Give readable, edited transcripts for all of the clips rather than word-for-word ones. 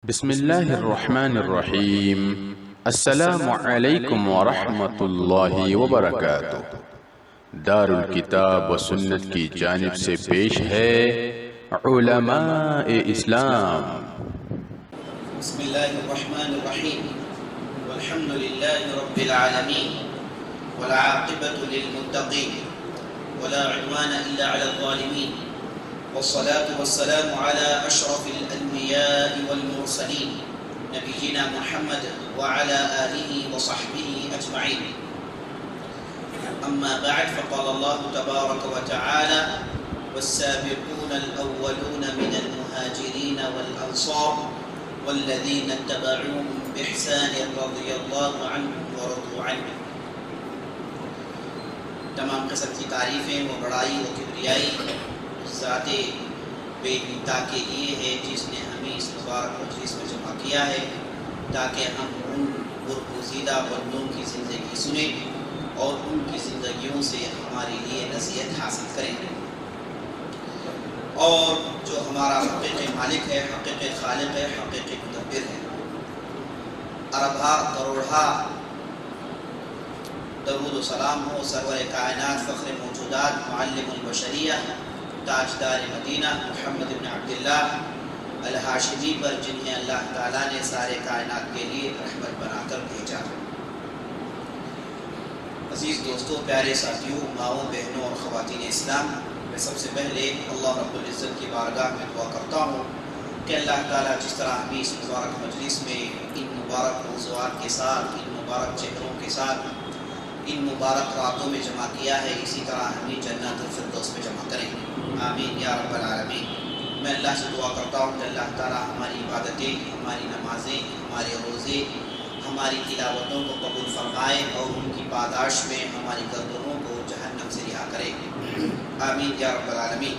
بسم الله الرحمن الرحیم۔ السلام علیکم ورحمۃ اللہ وبرکاتہ۔ دار الکتاب و سنت کی جانب سے پیش ہے علماء اسلام۔ بسم اللہ الرحمن الرحیم والحمد للہ رب العالمین والعاقبۃ للمتقین ولا عدوان الا علی الظالمین والصلاة والسلام على أشرف الأنبياء والمرسلين نبينا محمد وعلى آله وصحبه أجمعين. أما بعد فقال الله تبارك وتعالى والسابقون الأولون من المهاجرين والأنصار والذين اتبعوهم بإحسان رضي الله عنهم ورضوا عنه. تمام قسم کی تعریفیں و بڑائی و کبریائی ذات بے انتہا کے لیے ہے جس نے ہمیں اس مبارک مجلس میں جمع کیا ہے تاکہ ہم ان برگزیدہ بندوں کی زندگی سنیں اور ان کی زندگیوں سے ہمارے لیے نصیحت حاصل کریں، اور جو ہمارا حقیقی مالک ہے، حقیقی خالق ہے، حقیقی مدبر ہے۔ اربھا کروڑھا درود و سلام ہو سرور کائنات، فخر موجودات، معلم البشریہ، تاجدار مدینہ محمد بن عبداللہ الہاشمی پر، جنہیں اللہ تعالیٰ نے سارے کائنات کے لیے رحمت بنا کر بھیجا۔ عزیز دوستوں، پیارے ساتھیوں، ماؤں، بہنوں اور خواتین اسلام، میں سب سے پہلے اللہ رب العزت کی بارگاہ میں دعا کرتا ہوں کہ اللہ تعالیٰ جس طرح ہمیں اس مبارک مجلس میں ان مبارک موضوعات کے ساتھ، ان مبارک چہروں کے ساتھ، ان مبارک راتوں میں جمع کیا ہے، اسی طرح ہمیں جنت الفردوس میں جمع کریں، آمین یا رب العالمین۔ میں اللہ سے دعا کرتا ہوں کہ اللہ تعالیٰ ہماری عبادتیں، ہماری نمازیں، ہمارے روزے، ہماری تلاوتوں کو قبول فرمائے اور ان کی پاداش میں ہماری گردنوں کو جہنم سے رہا کرے، آمین یا رب العالمین۔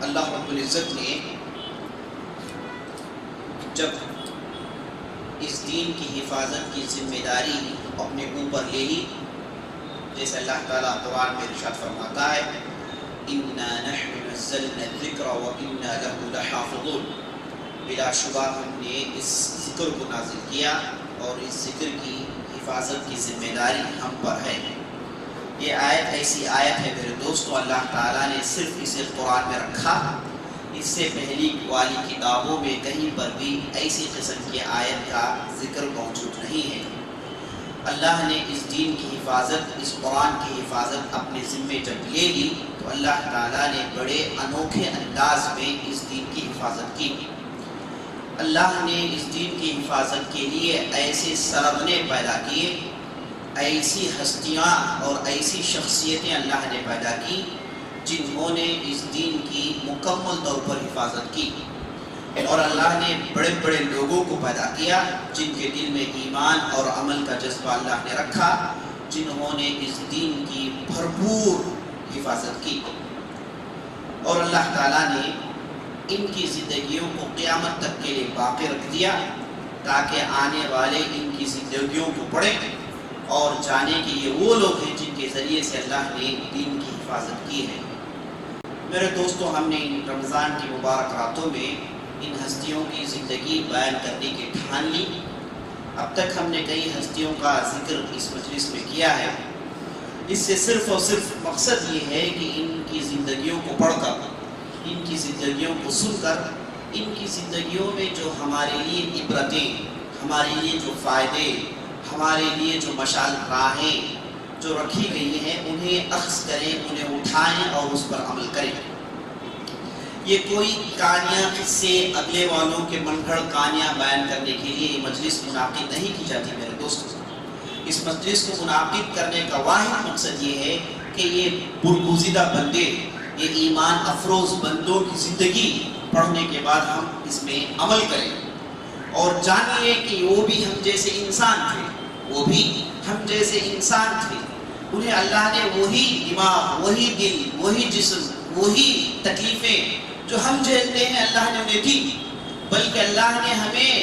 اللہ رب العزت نے جب اس دین کی حفاظت کی ذمہ داری اپنے اوپر لے لی، جیسے اللہ تعالیٰ قرآن میں ارشاد فرماتا ہے اِنَّا نَحْنُ نَزَّلْنَا الذِّكْرَ وَإِنَّا لَهُ لَحَافِظُونَ، بلا شبہ ہم نے اس ذکر کو نازل کیا اور اس ذکر کی حفاظت کی ذمہ داری ہم پر ہے۔ یہ آیت ایسی آیت ہے میرے دوستو، اللہ تعالیٰ نے صرف اسے قرآن میں رکھا، اس سے پہلی والی کتابوں میں کہیں پر بھی ایسی قسم کی آیت کا ذکر موجود نہیں ہے۔ اللہ نے اس دین کی حفاظت، اس قرآن کی حفاظت اپنے ذمے جب لے لی تو اللہ تعالیٰ نے بڑے انوکھے انداز میں اس دین کی حفاظت کی۔ اللہ نے اس دین کی حفاظت کے لیے ایسے سرغنے پیدا کیے، ایسی ہستیاں اور ایسی شخصیتیں اللہ نے پیدا کی جنہوں نے اس دین کی مکمل طور پر حفاظت کی، اور اللہ نے بڑے بڑے لوگوں کو پیدا کیا جن کے دل میں ایمان اور عمل کا جذبہ اللہ نے رکھا، جنہوں نے اس دین کی بھرپور حفاظت کی، اور اللہ تعالیٰ نے ان کی زندگیوں کو قیامت تک کے لیے باقی رکھ دیا تاکہ آنے والے ان کی زندگیوں کو پڑھیں اور جانے کہ یہ وہ لوگ ہیں جن کے ذریعے سے اللہ نے دین کی حفاظت کی ہے۔ میرے دوستو، ہم نے ان رمضان کی مبارک راتوں میں ان ہستیوں کی زندگی بیان کرنے کی ٹھان لی۔ اب تک ہم نے کئی ہستیوں کا ذکر اس مجلس میں کیا ہے، اس سے صرف اور صرف مقصد یہ ہے کہ ان کی زندگیوں کو پڑھ کر، ان کی زندگیوں کو سن کر، ان کی زندگیوں میں جو ہمارے لیے عبرتیں، ہمارے لیے جو فائدے، ہمارے لیے جو مشعل راہیں جو رکھی گئی ہیں انہیں اخذ کریں، انہیں اٹھائیں اور اس پر عمل کریں۔ یہ کوئی کہانیاں، قصے، اگلے والوں کے من گھڑ کہانیاں بیان کرنے کے لیے یہ مجلس منعقد نہیں کی جاتی میرے دوستوں۔ اس مجلس کو منعقد کرنے کا واحد مقصد یہ ہے کہ یہ برگزیدہ بندے، یہ ایمان افروز بندوں کی زندگی پڑھنے کے بعد ہم اس میں عمل کریں اور جانیے کہ وہ بھی ہم جیسے انسان تھے، وہ بھی ہم جیسے انسان تھے، انہیں اللہ نے وہی دماغ، وہی دل، وہی جسم، وہی تکلیفیں جو ہم جھیلتے ہیں اللہ نے انہیں دی، بلکہ اللہ نے ہمیں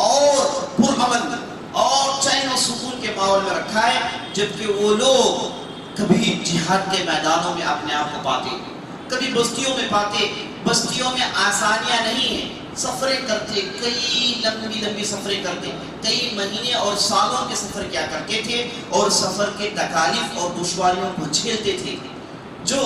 اور پرامن اور چین و سکون کے ماحول میں رکھا ہے، جبکہ وہ لوگ کبھی جہاد کے میدانوں میں اپنے آپ کو پاتے، کبھی بستیوں میں پاتے، بستیوں میں آسانیاں نہیں ہیں، سفریں کرتے، کئی لمبی لمبی سفریں کرتے، کئی مہینے اور سالوں کے سفر کیا کرتے تھے، اور سفر کے تکالیف اور دشواریوں کو جھیلتے تھے، جو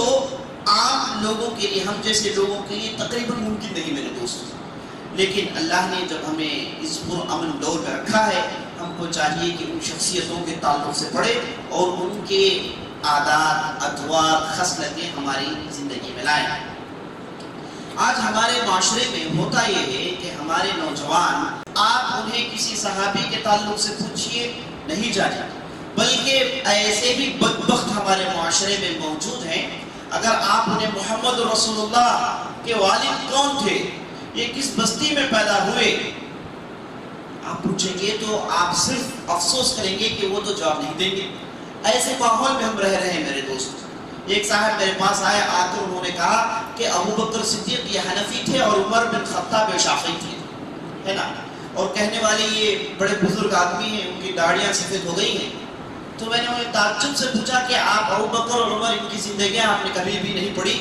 عام لوگوں کے لیے، ہم جیسے لوگوں کے لیے تقریباً ممکن نہیں میرے دوست۔ لیکن اللہ نے جب ہمیں اس پرامن دور میں رکھا ہے، ہم کو چاہیے کہ ان شخصیتوں کے تعلق سے پڑھے اور ان کے عادات، اطوار، خصلتیں ہماری زندگی میں لائیں۔ آج ہمارے معاشرے میں ہوتا یہ ہے کہ ہمارے نوجوان، آپ انہیں کسی صحابی کے تعلق سے پوچھئے نہیں جانے، بلکہ ایسے بھی بدبخت ہمارے معاشرے میں موجود ہیں، اگر آپ انہیں محمد رسول اللہ کے والد کون تھے، یہ کس بستی میں پیدا ہوئے، آپ پوچھیں گے تو آپ صرف افسوس کریں گے کہ وہ تو جواب نہیں دیں گے۔ ایسے ماحول میں ہم رہ رہے ہیں میرے دوست۔ ایک صاحب میرے پاس آئے، آ کر انہوں نے کہا کہ ابو بکر صدیق یہ حنفی تھے اور عمر بن خطاب یہ شافعی تھے، ہے نا، اور کہنے والے یہ بڑے بزرگ آدمی ہیں، ان کی داڑیاں سفید ہو گئی ہیں۔ تو میں نے انہیں تعجب سے پوچھا کہ آپ ابو بکر اور عمر، ان کی زندگیاں آپ نے کبھی بھی نہیں پڑھی؟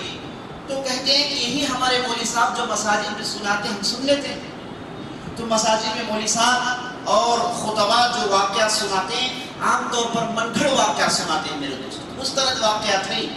تو کہتے ہیں کہ یہی ہمارے مولوی صاحب جو مساجد میں سناتے ہم سن لیتے ہیں۔ تو مساجد میں مولوی صاحب اور خطبہ جو واقعات سناتے ہیں، عام طور پر منکھڑ واقعات سناتے ہیں میرے دوست، مستند واقعات نہیں۔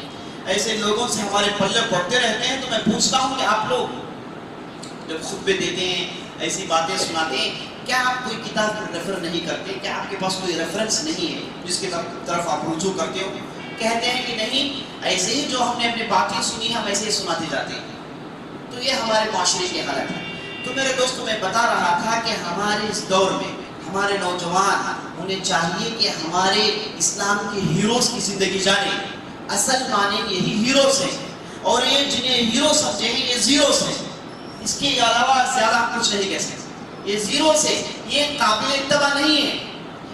ایسے لوگوں سے ہمارے پلے پڑتے رہتے ہیں، تو میں پوچھتا ہوں کہ آپ لوگ جب خطبے دیتے ہیں، ایسی باتیں سناتے ہیں، کیا آپ کوئی کتاب پر ریفر نہیں کرتے؟ کیا آپ کے پاس کوئی ریفرنس نہیں ہے جس کے طرف آپ رجوع کرتے ہو؟ کہتے ہیں کہ نہیں، ایسے ہی جو ہم نے اپنی باتیں سنی ہم ایسے ہی سناتے جاتے ہیں۔ تو یہ ہمارے معاشرے کی حالت ہے۔ تو میرے دوستوں، میں بتا رہا تھا کہ ہمارے اس دور میں ہمارے نوجوان، انہیں چاہیے کہ ہمارے اسلام کے ہیروز کی زندگی جانیں۔ اصل معنی یہی ہیروز ہیں، اور یہ جنہیں ہیرو سمجھے ہیں یہ زیروز ہیں، اس کے علاوہ زیادہ کچھ نہیں کہہ سکتے۔ یہ زیروز ہیں، یہ قابل اتباع نہیں ہے،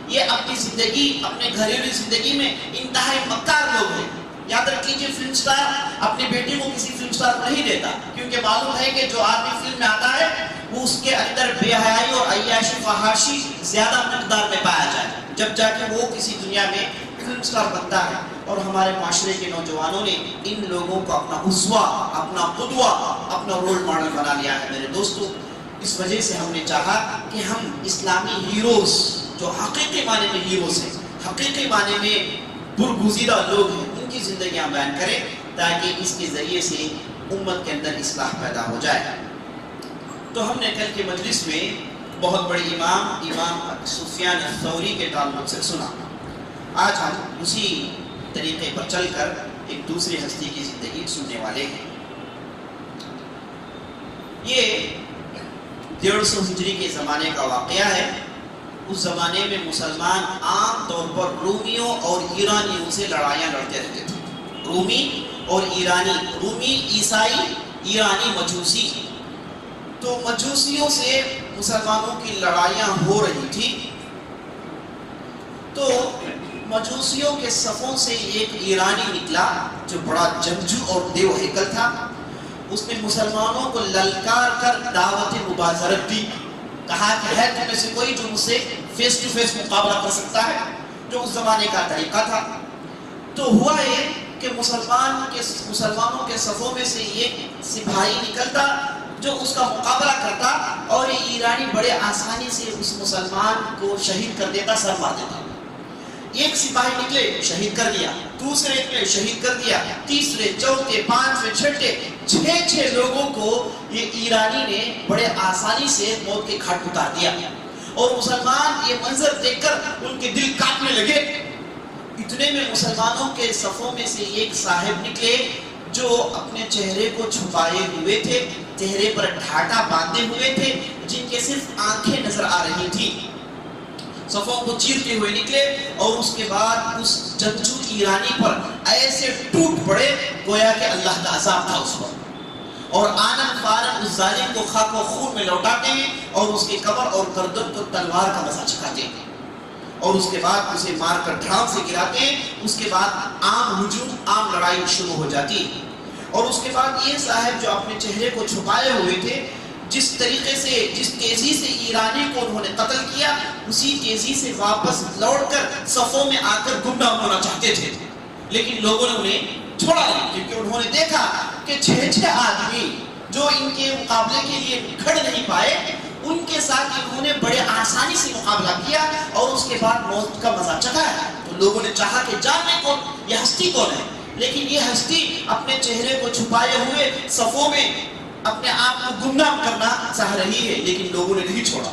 یہ اپنی زندگی، اپنے گھریلو زندگی میں انتہائی مکار لوگ ہیں۔ یاد رکھیے، فلم سٹار اپنی بیٹی کو کسی فلم سٹار کو نہیں دیتا، کیونکہ معلوم ہے کہ جو آدمی فلم میں آتا ہے وہ اس کے اندر بے حیائی اور عیاشی فحاشی زیادہ مقدار میں پایا جائے، جب جا کے وہ کسی دنیا میں فلم سٹار بنتا ہے۔ اور ہمارے معاشرے کے نوجوانوں نے ان لوگوں کو اپنا اسوہ، اپنا قدوہ، اپنا رول ماڈل بنا لیا ہے میرے دوستو۔ اس وجہ سے ہم نے چاہا کہ ہم اسلامی ہیروز، جو حقیقی معنی میں ہیروز ہیں، حقیقی معنی میں برگزیدہ لوگ ہیں، ان کی زندگیاں بیان کریں، تاکہ اس کے ذریعے سے امت کے اندر اصلاح پیدا ہو جائے۔ تو ہم نے کل کے مجلس میں بہت بڑے امام سفیان الثوری کے تعلق سے سنا۔ آج ہم اسی طریقے پر چل کر ایک دوسری ہستی کی زندگی سننے والے ہیں۔ یہ 150 ہجری کے زمانے کا واقعہ ہے۔ اس زمانے میں مسلمان عام طور پر رومیوں اور ایرانیوں سے لڑائیاں لڑتے رہتے تھے۔ رومی اور ایرانی، رومی عیسائی، ایرانی مجوسی۔ تو مجوسیوں سے مسلمانوں کی لڑائیاں ہو رہی تھی، تو مجوسیوں کے صفوں سے ایک ایرانی نکلا جو بڑا جنگجو اور دیو ہیکل تھا۔ اس نے مسلمانوں کو للکار کر دعوت مبازرت دی، کہا کہ ہے تم میں سے کوئی جو مجھ سے فیس ٹو فیس مقابلہ کر سکتا ہے، جو اس زمانے کا طریقہ تھا۔ تو ہوا یہ کہ مسلمانوں کے صفوں میں سے ایک سپاہی نکلتا جو اس کا مقابلہ کرتا، اور یہ ایرانی بڑے آسانی سے اس مسلمان کو شہید کر دیتا، سر مار دیتا۔ ایک سپاہی نکلے، شہید کر دیا، دوسرے نکلے، شہید کر دیا، تیسرے، چوتھے، پانچویں، چھٹے، 6 لوگوں کو یہ ایرانی نے بڑے آسانی سے موت کے گھاٹ اتار دیا۔ اور مسلمان یہ منظر دیکھ کر ان کے دل کانپنے لگے۔ اتنے میں مسلمانوں کے صفوں میں سے ایک صاحب نکلے جو اپنے چہرے کو چھپائے ہوئے تھے، چہرے پر ڈھاٹا باندھے ہوئے تھے، جن کے صرف آنکھیں نظر آ رہی تھی۔ صفوں کو چیرتے ہوئے نکلے، اور اس کے بعد اس جنگجو ایرانی پر ایسے ٹوٹ پڑے گویا کہ اللہ کا عذاب تھا اس پر، اور آنن فارن اس ظالم کو خاک و خون میں لوٹاتے ہیں، اور اس کے قبر اور گردن کو تلوار کا مزہ چکھاتے ہیں، اور اس کے بعد اسے مار کر ڈھام سے گراتے ہیں۔ اس کے بعد عام ہجوم، عام لڑائی شروع ہو جاتی ہے۔ اور اس کے بعد یہ صاحب جو اپنے چہرے کو چھپائے ہوئے تھے، جس طریقے سے، جس تیزی سے ایرانی کو انہوں نے قتل کیا، اسی تیزی سے واپس لوٹ کر صفوں میں آ کر گمنام ہونا چاہتے تھے، لیکن لوگوں نے انہیں چھوڑا نہیں، کیونکہ انہوں نے دیکھا کہ 6 آدمی جو ان کے مقابلے کے لیے کھڑ نہیں پائے، ان کے ساتھ انہوں نے بڑے آسانی سے مقابلہ کیا اور اس کے بعد موت کا مزہ چکھایا۔ تو لوگوں نے چاہا کہ جاننے کون یہ ہستی کون ہے، لیکن یہ ہستی اپنے چہرے کو چھپائے ہوئے صفوں میں اپنے آپ کو گمنام کرنا چاہ رہی ہے، لیکن لوگوں نے نہیں چھوڑا۔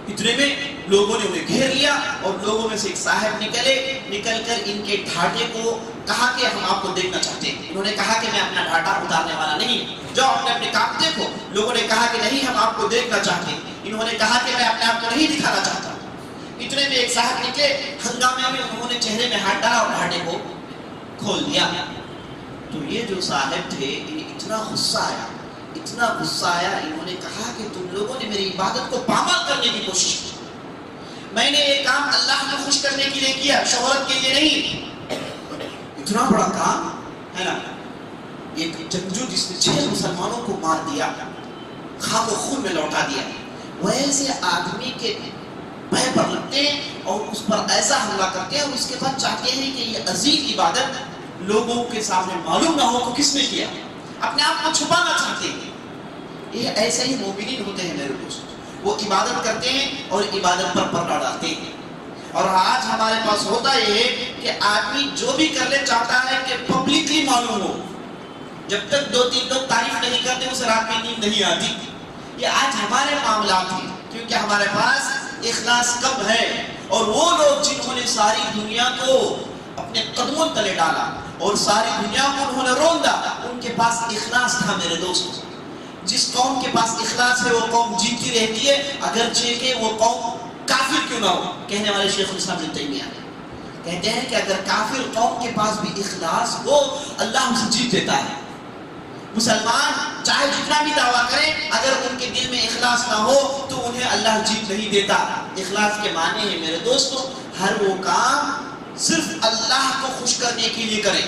اتنے میں لوگوں نے انہیں گھیر لیا اور لوگوں میں سے ایک صاحب نکل کر ان کے ڈھاٹے کو کہا کہ ہم آپ کو دیکھنا چاہتے ہیں۔ انہوں نے کہا کہ میں اپنا ڈھاٹا اتارنے والا نہیں، جاؤ اپنے کام دیکھو۔ لوگوں نے کہا کہ نہیں، ہم آپ کو دیکھنا چاہتے ہیں۔ انہوں نے کہا کہ میں اپنے آپ کو نہیں دکھانا چاہتا۔ اتنے میں ایک صاحب نکلے، ہنگامے میں انہوں نے چہرے میں ہاتھ ڈالا اور ڈھاٹے کو کھول دیا۔ تو یہ جو صاحب تھے انہیں اتنا غصہ آیا، انہوں نے کہا کہ تم لوگوں نے میری عبادت کو پامال کرنے کی کوشش کی۔ میں نے یہ کام اللہ کو خوش کرنے کے لیے کیا، شہرت کے لیے نہیں۔ اتنا بڑا کام ہے نا، ایک جنگجو جس نے 6 مسلمانوں کو مار دیا، خاک و خون میں لوٹا دیا، ویسے آدمی کے پے پر لگتے ہیں اور اس پر ایسا حملہ کرتے ہیں اور اس کے بعد چاہتے ہیں کہ یہ عظیم عبادت لوگوں کے سامنے معلوم نہ ہو کہ کس نے کیا، اپنے آپ کو چھپانا چاہتے ہیں۔ یہ ایسے ہی مومنین ہوتے ہیں میرے دوست، وہ عبادت کرتے ہیں اور عبادت پر پردہ ڈالتے ہیں۔ اور آج ہمارے پاس ہوتا یہ ہے کہ آدمی جو بھی کرنے چاہتا ہے کہ پبلکلی معلوم ہو، جب تک 2-3 لوگ تعریف نہیں کرتے اسے رات میں نیند نہیں آتی۔ یہ آج ہمارے معاملات ہیں، کیونکہ ہمارے پاس اخلاص کم ہے، اور وہ لوگ جنہوں نے ساری دنیا کو اپنے قدموں تلے ڈالا اور ساری دنیا کو انہوں نے روندا، ان کے پاس اخلاص تھا میرے دوست۔ جس قوم کے پاس اخلاص ہے وہ قوم جیتتی رہتی ہے، اگرچہ کہ وہ قوم کافر کیوں نہ ہو۔ کہنے والے شیخ الاسلام ابن تیمیہ کہتے ہیں کہ اگر کافر قوم کے پاس بھی اخلاص ہو، اللہ اسے جیت دیتا ہے۔ مسلمان چاہے جتنا بھی دعویٰ کریں، اگر ان کے دل میں اخلاص نہ ہو تو انہیں اللہ جیت نہیں دیتا۔ اخلاص کے معنی ہے میرے دوستو، ہر وہ کام صرف اللہ کو خوش کرنے کے لیے کریں،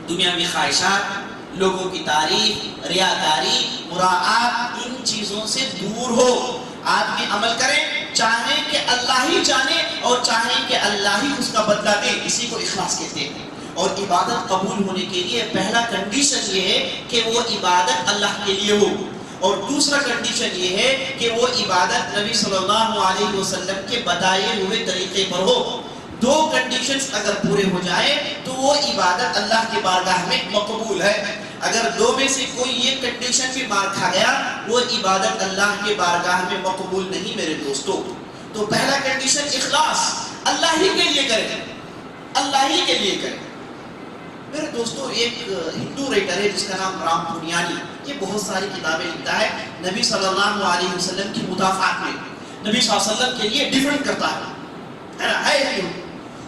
دنیاوی خواہشات، لوگوں کی تعریف، ریاکاری، مراعات، ان چیزوں سے دور ہو۔ آدمی عمل کرے چاہے کہ اللہ ہی جانے اور چاہے کہ اللہ ہی اس کا بدلہ دے، اسی کو اخلاص کہتے ہیں۔ اور عبادت قبول ہونے کے لیے پہلا کنڈیشن یہ ہے کہ وہ عبادت اللہ کے لیے ہو، اور دوسرا کنڈیشن یہ ہے کہ وہ عبادت نبی صلی اللہ علیہ وسلم کے بتائے ہوئے طریقے پر ہو۔ 2 کنڈیشنز اگر پورے ہو جائیں تو وہ عبادت اللہ کی بارگاہ میں مقبول ہے۔ اگر 2 میں سے کوئی یہ کنڈیشن بھی مار کھا گیا، وہ عبادت اللہ کے بارگاہ میں مقبول نہیں میرے دوستو۔ تو پہلا کنڈیشن اخلاص، اللہ ہی کے لیے کریں، اللہ ہی کے لیے کریں۔ میرے دوستو ایک ہندو رائٹر ہے جس کا نام رام پونیانی، یہ بہت ساری کتابیں لکھتا ہے نبی صلی اللہ علیہ وسلم کی مدافعات میں، نبی صلی اللہ علیہ وسلم کے لیے ڈیفینڈ کرتا ہے،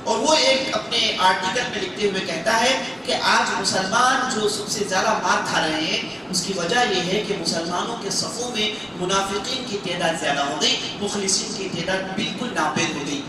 اور وہ ایک اپنے آرٹیکل میں لکھتے ہوئے کہتا ہے کہ آج مسلمان جو سب سے زیادہ مار کھا رہے ہیں، اس کی وجہ یہ ہے کہ مسلمانوں کے صفوں میں منافقین کی تعداد زیادہ ہو گئی، مخلصین کی تعداد بالکل ناپید ہو گئی،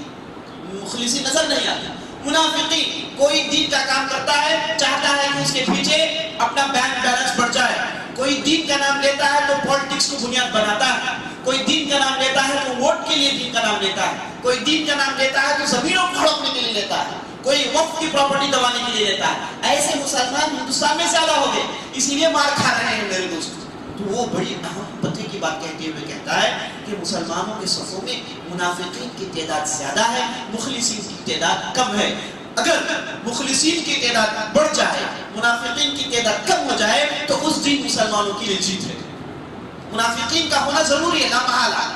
مخلصین نظر نہیں آتے۔ منافقین، کوئی دین کا کام کرتا ہے چاہتا ہے کہ اس کے پیچھے اپنا بینک بیلنس بڑھ جائے، کوئی دین کا نام لیتا ہے تو پولیٹکس کو بنیاد بناتا ہے، کوئی دین کا نام لیتا ہے تو ووٹ کے لیے دین کا نام لیتا ہے، کوئی دین کا نام لیتا ہے تو زمینوں کو ہڑپنے کے لیے لیتا ہے، کوئی وقت کی پراپرٹی دبانے کے لیے لیتا ہے۔ ایسے مسلمان ہندوستان میں زیادہ ہو گئے، اسی لیے مار کھا رہے ہیں میرے دوست۔ تو وہ بڑی اہم پتے کی بات کہتے ہوئے کہتا ہے کہ مسلمانوں کے صفوں میں منافقین کی تعداد زیادہ ہے، مخلصین کی تعداد کم ہے۔ اگر مخلصین کی تعداد بڑھ جائے، منافقین کی تعداد کم ہو جائے، تو اس دن مسلمانوں کے لیے جیت ہے۔ منافقین کا ہونا ضروری ہے، لا محالہ،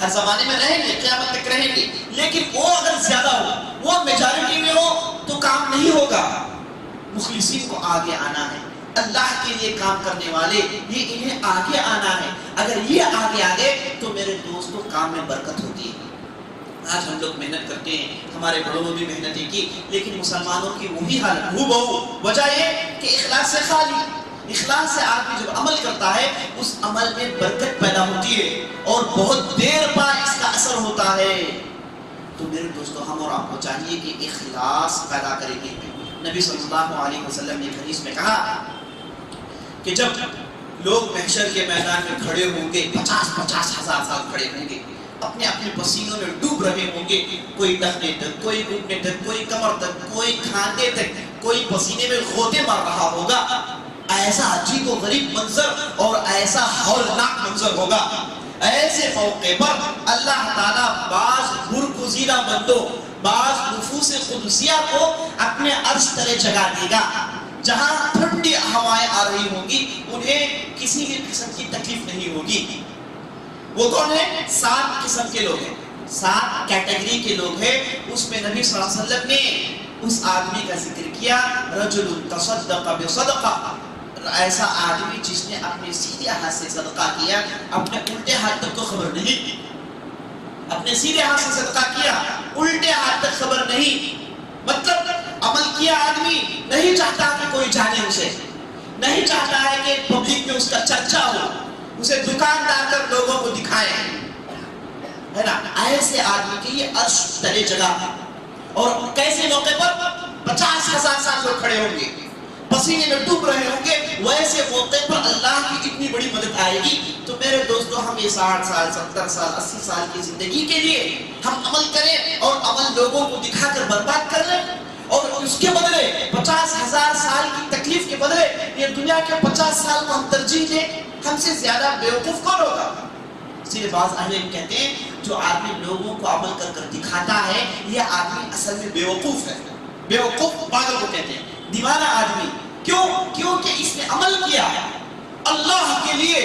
ہر زمانے میں رہیں گے، قیامت تک رہیں گے، لیکن وہ اگر زیادہ ہو، وہ میجارٹی میں ہو تو کام نہیں ہوگا۔ مخلصین کو آگے آنا ہے، اللہ کے لیے کام کرنے والے، یہ انہیں آگے آنا ہے۔ اگر یہ آگے آگے تو میرے دوستوں کام میں برکت ہوتی ہے۔ آج ہم لوگ محنت کرتے ہیں، ہمارے بڑوں نے بھی محنتیں کی، لیکن مسلمانوں کی وہی حالت ہو بہو، وجہ یہ کہ اخلاص سے خالی۔ اخلاص سے آدمی جب عمل کرتا ہے، اس عمل میں برکت پیدا ہوتی ہے اور بہت دیر بعد اس کا اثر ہوتا ہے۔ تو میرے دوستو، ہم اور آپ کو چاہیے کہ اخلاص پیدا کریں گے۔ نبی صلی اللہ علیہ وسلم نے حدیث میں کہا کہ جب لوگ محشر کے میدان میں کھڑے ہوں گے، 50,000 سال کھڑے ہوں گے، اپنے اپنے پسینوں میں ڈوب رہے ہوں گے، کوئی ٹخنے تک، کوئی گھٹنے تک، کوئی کمر تک، کوئی کھاندے تک، کوئی پسینے میں غوطے مار رہا ہوگا۔ ایسا عجیب و غریب منظر اور ایسا ہولناک منظر ہوگا. ایسے موقع پر اللہ تعالیٰ بعض برگزیدہ بندوں، بعض نفوس قدسیہ کو اپنے عرش تلے جگہ دے گا، جہاں ٹھنڈی ہوائیں آ رہی ہوں گی، انہیں کسی بھی قسم کی تکلیف نہیں ہوگی. وہ کون ہے؟ 7 قسم کے لوگ ہیں، 7 کیٹیگری کے لوگ ہیں. اس میں نبی صلی اللہ علیہ وسلم نے اس آدمی کا ذکر کیا، رجل تصدق بصدقہ، ایسا آدمی جس نے اپنے سیدھے ہاتھ سے صدقہ کیا، اپنے الٹے ہاتھ تک کو خبر نہیں. اپنے سیدھے ہاتھ سے صدقہ کیا، الٹے ہاتھ تک خبر نہیں. مطلب عمل کیا آدمی نہیں چاہتا کہ کوئی جانے اسے، نہیں چاہتا ہے کہ پبلک میں اس کا چرچا ہو، اسے دکاندار کر لوگوں کو دکھائے، ہے نا. ایسے آدمی کے لیے عرش تلے جگہ. اور کیسے موقع پر 50,000 سال لوگ کھڑے ہوں گے، پسینے میں ڈوب رہے ہوں گے. ویسے موقع پر اللہ کی اتنی بڑی مدد آئے گی. تو میرے دوستو، ہم یہ 60 سال 70 سال 80 سال کی زندگی کے لیے ہم عمل کریں اور عمل لوگوں کو دکھا کر برباد کر لیں، اور اس کے بدلے 50,000 سال کی تکلیف کے بدلے یہ دنیا کے 50 سال کو ہم ترجیح دیں. ہم سے زیادہ بیوقوف کون ہوگا؟ اسی لیے بعض اہل علم کہتے ہیں جو آدمی لوگوں کو عمل کر کر دکھاتا ہے، یہ آدمی اصل میں بیوقوف ہے. بیوقوف پاگل کو کہتے ہیں، دیوانہ آدمی. کیوں؟ کیونکہ اس نے عمل کیا اللہ کے لیے،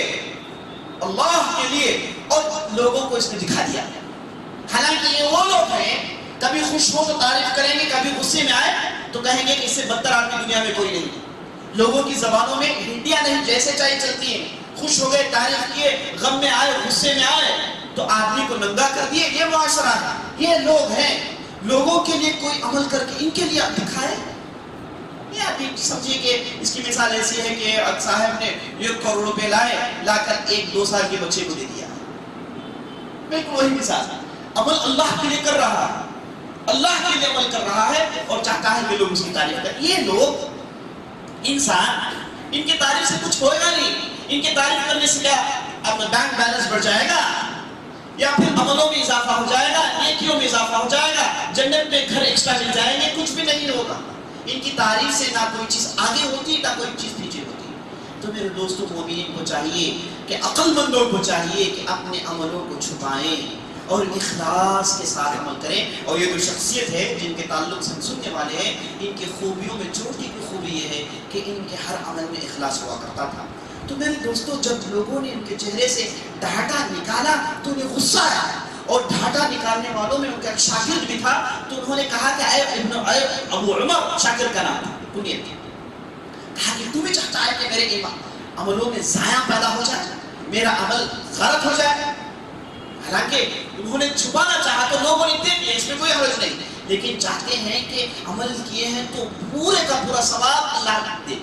اللہ کے لیے، اور لوگوں کو اس نے دکھا دیا. حالانکہ یہ وہ لوگ ہیں، کبھی خوش ہو تو تعریف کریں گے، کبھی غصے میں آئے تو کہیں گے کہ اس سے بدتر آدمی دنیا میں کوئی نہیں. لوگوں کی زبانوں میں ہندیاں نہیں جیسے چاہیے چلتی ہیں. خوش ہو گئے تعریف کیے، غم میں آئے غصے میں آئے تو آدمی کو ننگا کر دیے. یہ معاشرہ ہے، یہ لوگ ہیں. لوگوں کے لیے کوئی عمل کر کے ان کے لیے آپ دکھائے. یہ آپ سمجھیے کہ اس کی مثال ایسی ہے کہ صاحب نے 1 کروڑ روپے لائے، لا کر 1-2 سال کے بچے کو دے دیا. بالکل وہی مثال. عمل اللہ کے لیے کر رہا ہے، اللہ کے لیے عمل کر رہا ہے اور چاہتا ہے کہ لوگ اس کی تعریف کریں. یہ لوگ انسان، ان کی تعریف سے کچھ ہوئے گا نہیں. ان کی تعریف کرنے سے کیا اپنا بینک بیلنس بڑھ جائے گا، یا پھر عملوں میں اضافہ ہو جائے گا، نیکیوں میں اضافہ ہو جائے گا، جنت میں گھر ایکسٹرا مل جائیں گے؟ کچھ بھی نہیں ہوگا. ان کی تعریف سے نہ کوئی چیز آگے ہوتی، نہ کوئی چیز پیچھے ہوتی. تو میرے دوستوں، مومنین کو چاہیے کہ عقل مندوں کو چاہیے کہ اپنے عملوں کو چھپائیں اور اخلاص کے ساتھ عمل کریں. اور یہ جو شخصیت ہے جن کے تعلق سے ہم سننے والے ہیں، ان کی خوبیوں میں چھوٹی کی خوبی یہ ہے کہ ان کے ہر عمل میں اخلاص ہوا کرتا تھا. تو میرے دوستوں، جب لوگوں نے ان کے چہرے سے ڈھاٹا نکالا تو انہیں غصہ آیا، اور ڈھاٹا نکالنے والوں میں ان کا ایک شاگرد بھی تھا. تو انہوں نے کہا کہ اے ابو عمر، شاگرد کا نام تھا، کنیت تھی. کہا کہ تو بھی چاہتا ہے کہ میرے عملوں میں ضائع پیدا ہو جائے، میرا عمل غلط ہو جائے. حالانکہ انہوں نے چھپانا چاہا تو لوگوں نے دیکھ لیا، اس میں کوئی حرج نہیں، لیکن چاہتے ہیں کہ عمل کیے ہیں تو پورے کا پورا ثواب اللہ دے،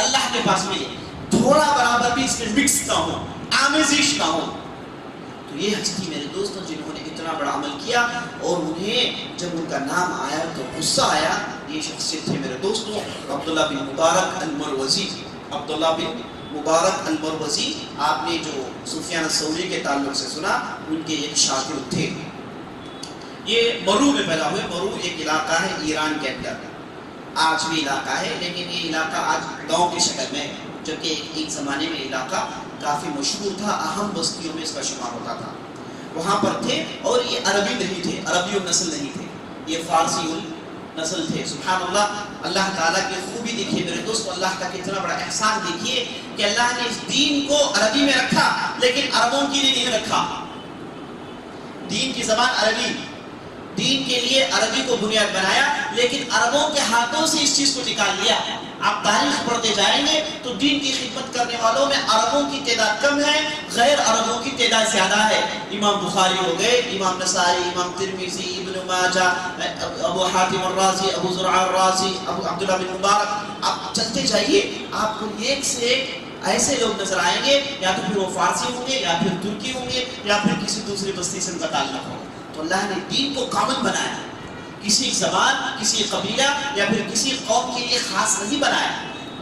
اللہ کے پاس ملے، تھوڑا برابر بھی اس میں مکس نہ ہو، آمیزش نہ ہو. تو یہ ہستی میرے دوستوں جنہوں نے اتنا بڑا عمل کیا اور انہیں جب ان کا نام آیا تو غصہ آیا، یہ شخصیت تھے میرے دوستوں عبداللہ بن مبارک المروزی. عبداللہ بن مبارک المروزی، آپ نے جو سفیان الثوری کے تعلق سے سنا، ان کے ایک شاگرد تھے. یہ مرو میں پیدا ہوئے. مرو ایک علاقہ ہے ایران کے اندر، آج بھی علاقہ ہے، لیکن یہ علاقہ آج گاؤں کی شکل میں ہے، جبکہ ایک زمانے میں علاقہ کافی مشہور تھا، اہم بستیوں میں اس کا شمار ہوتا تھا. وہاں پر تھے، اور یہ عربی نہیں تھے، عربی النسل نہیں تھے، یہ فارسی النسل تھے. سبحان اللہ. اللہ تعالیٰ کی خوبی دیکھیے میرے دوستو، اللہ کا کتنا بڑا احسان دیکھیے کہ اللہ نے اس دین کو عربی میں رکھا، لیکن عربوں کے لیے نہیں رکھا. دین کی زبان عربی، دین کے لیے عربی کو بنیاد بنایا، لیکن عربوں کے ہاتھوں سے اس چیز کو نکال لیا. آپ تاریخ پڑھتے جائیں گے تو دین کی خدمت کرنے والوں میں عربوں کی تعداد کم ہے، غیر عربوں کی تعداد زیادہ ہے. امام بخاری ہو گئے، امام نسائی، امام ترمذی، ابن ماجہ، ابو حاتم الرازی، ابو زرع الرازی، ابو عبداللہ بن مبارک. آپ چلتے جائیے، آپ کو ایک سے ایک ایسے لوگ نظر آئیں گے، یا تو پھر وہ فارسی ہوں گے، یا پھر ترکی ہوں گے، یا پھر کسی دوسری بستی سے ان کا تعلق ہوگا. تو اللہ نے دین کو کامن بنایا، کسی زبان، کسی قبیلہ یا پھر کسی قوم کے لیے خاص نہیں بنایا.